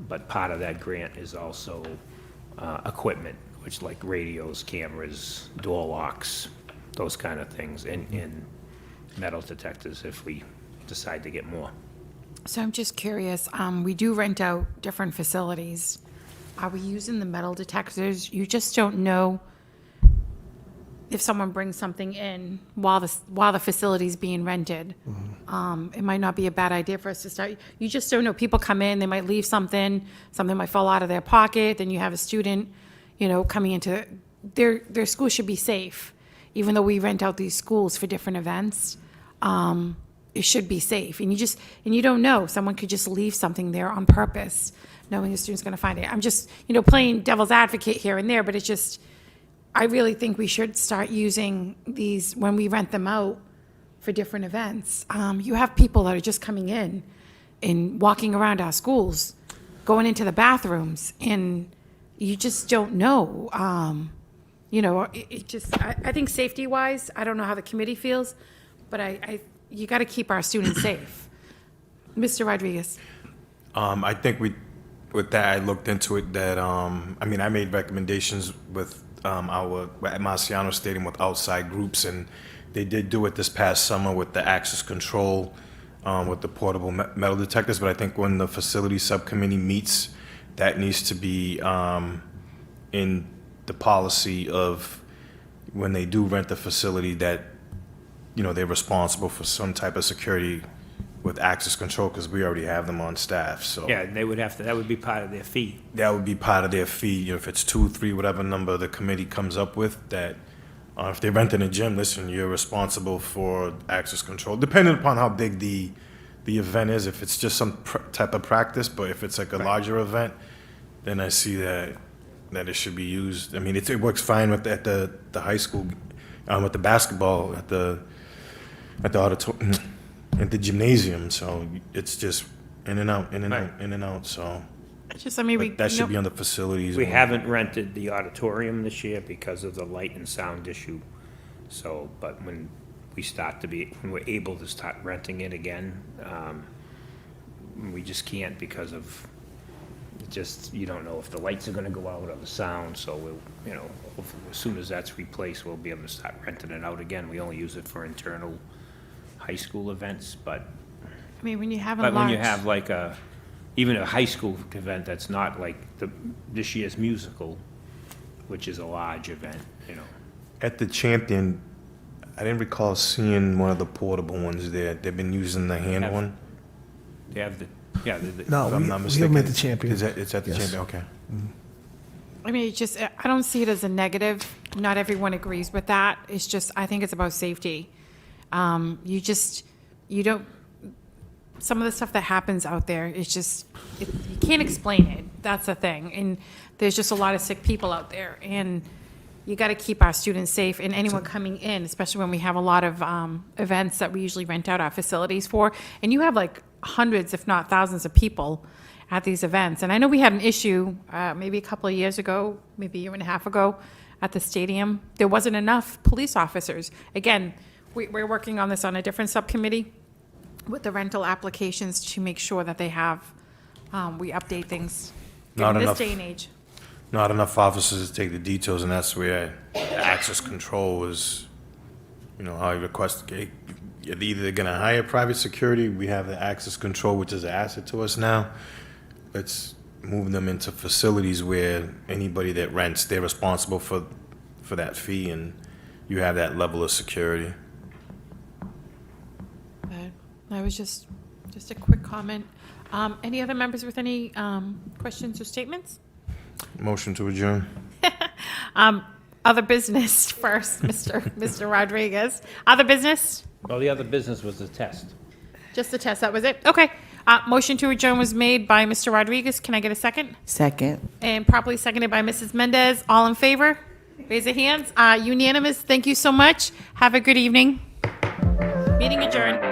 but part of that grant is also equipment, which like radios, cameras, door locks, those kind of things, and metal detectors if we decide to get more. So I'm just curious, we do rent out different facilities. Are we using the metal detectors? You just don't know if someone brings something in while the facility's being rented. It might not be a bad idea for us to start. You just don't know. People come in, they might leave something might fall out of their pocket, then you have a student, coming into, their school should be safe. Even though we rent out these schools for different events, it should be safe. And you don't know. Someone could just leave something there on purpose, knowing the student's gonna find it. I'm just, playing devil's advocate here and there, but it's just, I really think we should start using these when we rent them out for different events. You have people that are just coming in and walking around our schools, going into the bathrooms, and you just don't know. I think safety-wise, I don't know how the committee feels, but you got to keep our students safe. Mr. Rodriguez. I think with that, I looked into it that, I made recommendations with at Marciano Stadium with outside groups, and they did do it this past summer with the access control, with the portable metal detectors, but I think when the facility subcommittee meets, that needs to be in the policy of when they do rent the facility that, they're responsible for some type of security with access control, because we already have them on staff, so. Yeah, they would have to, that would be part of their fee. That would be part of their fee, if it's 2, 3, whatever number the committee comes up with, that if they're renting a gym, listen, you're responsible for access control, depending upon how big the event is. If it's just some type of practice, but if it's like a larger event, then I see that it should be used. It works fine at the high school, with the basketball, at the auditorium, at the gymnasium, so it's just in and out, in and out, in and out, so. But that should be on the facilities. We haven't rented the auditorium this year because of the light and sound issue. So, but when we're able to start renting it again, we just can't because of, you don't know if the lights are gonna go out or the sound, so we'll, as soon as that's replaced, we'll be able to start renting it out again. We only use it for internal high school events, but When you have a But when you large, have even a high school event that's not like this year's musical, which is a large event, At the Champion, I didn't recall seeing one of the portable ones there. They've been using the hand one. They have No, If I'm we not have mistaken. them at the Champion. It's at the Yes. Champion, okay. I don't see it as a negative. Not everyone agrees with that. It's just, I think it's about safety. You don't, some of the stuff that happens out there, it's just, you can't explain it. That's the thing. And there's just a lot of sick people out there. And you got to keep our students safe, and anyone coming in, especially when we have a lot of events that we usually rent out our facilities for. And you have like hundreds, if not thousands of people at these events. And I know we had an issue maybe a couple of years ago, maybe a year and a half ago at the stadium. There wasn't enough police officers. Again, we're working on this on a different subcommittee with the rental applications to make sure that they have, we update things Not in this enough. day and age. Not enough officers to take the details, and that's where the access control is, how you request, you're either gonna hire private security, we have the access control, which is an asset to us now. Let's move them into facilities where anybody that rents, they're responsible for that fee, and you have that level of security. But that was just a quick comment. Any other members with any questions or statements? Motion to adjourn. Other business first, Mr. Rodriguez. Other business? Well, the other business was the test. Just the test, that was it? Okay. Motion to adjourn was made by Mr. Rodriguez. Can I get a second? Second. And properly seconded by Mrs. Mendez. All in favor? Raise your hands. Unanimous. Thank you so much. Have a good evening. Meeting adjourned.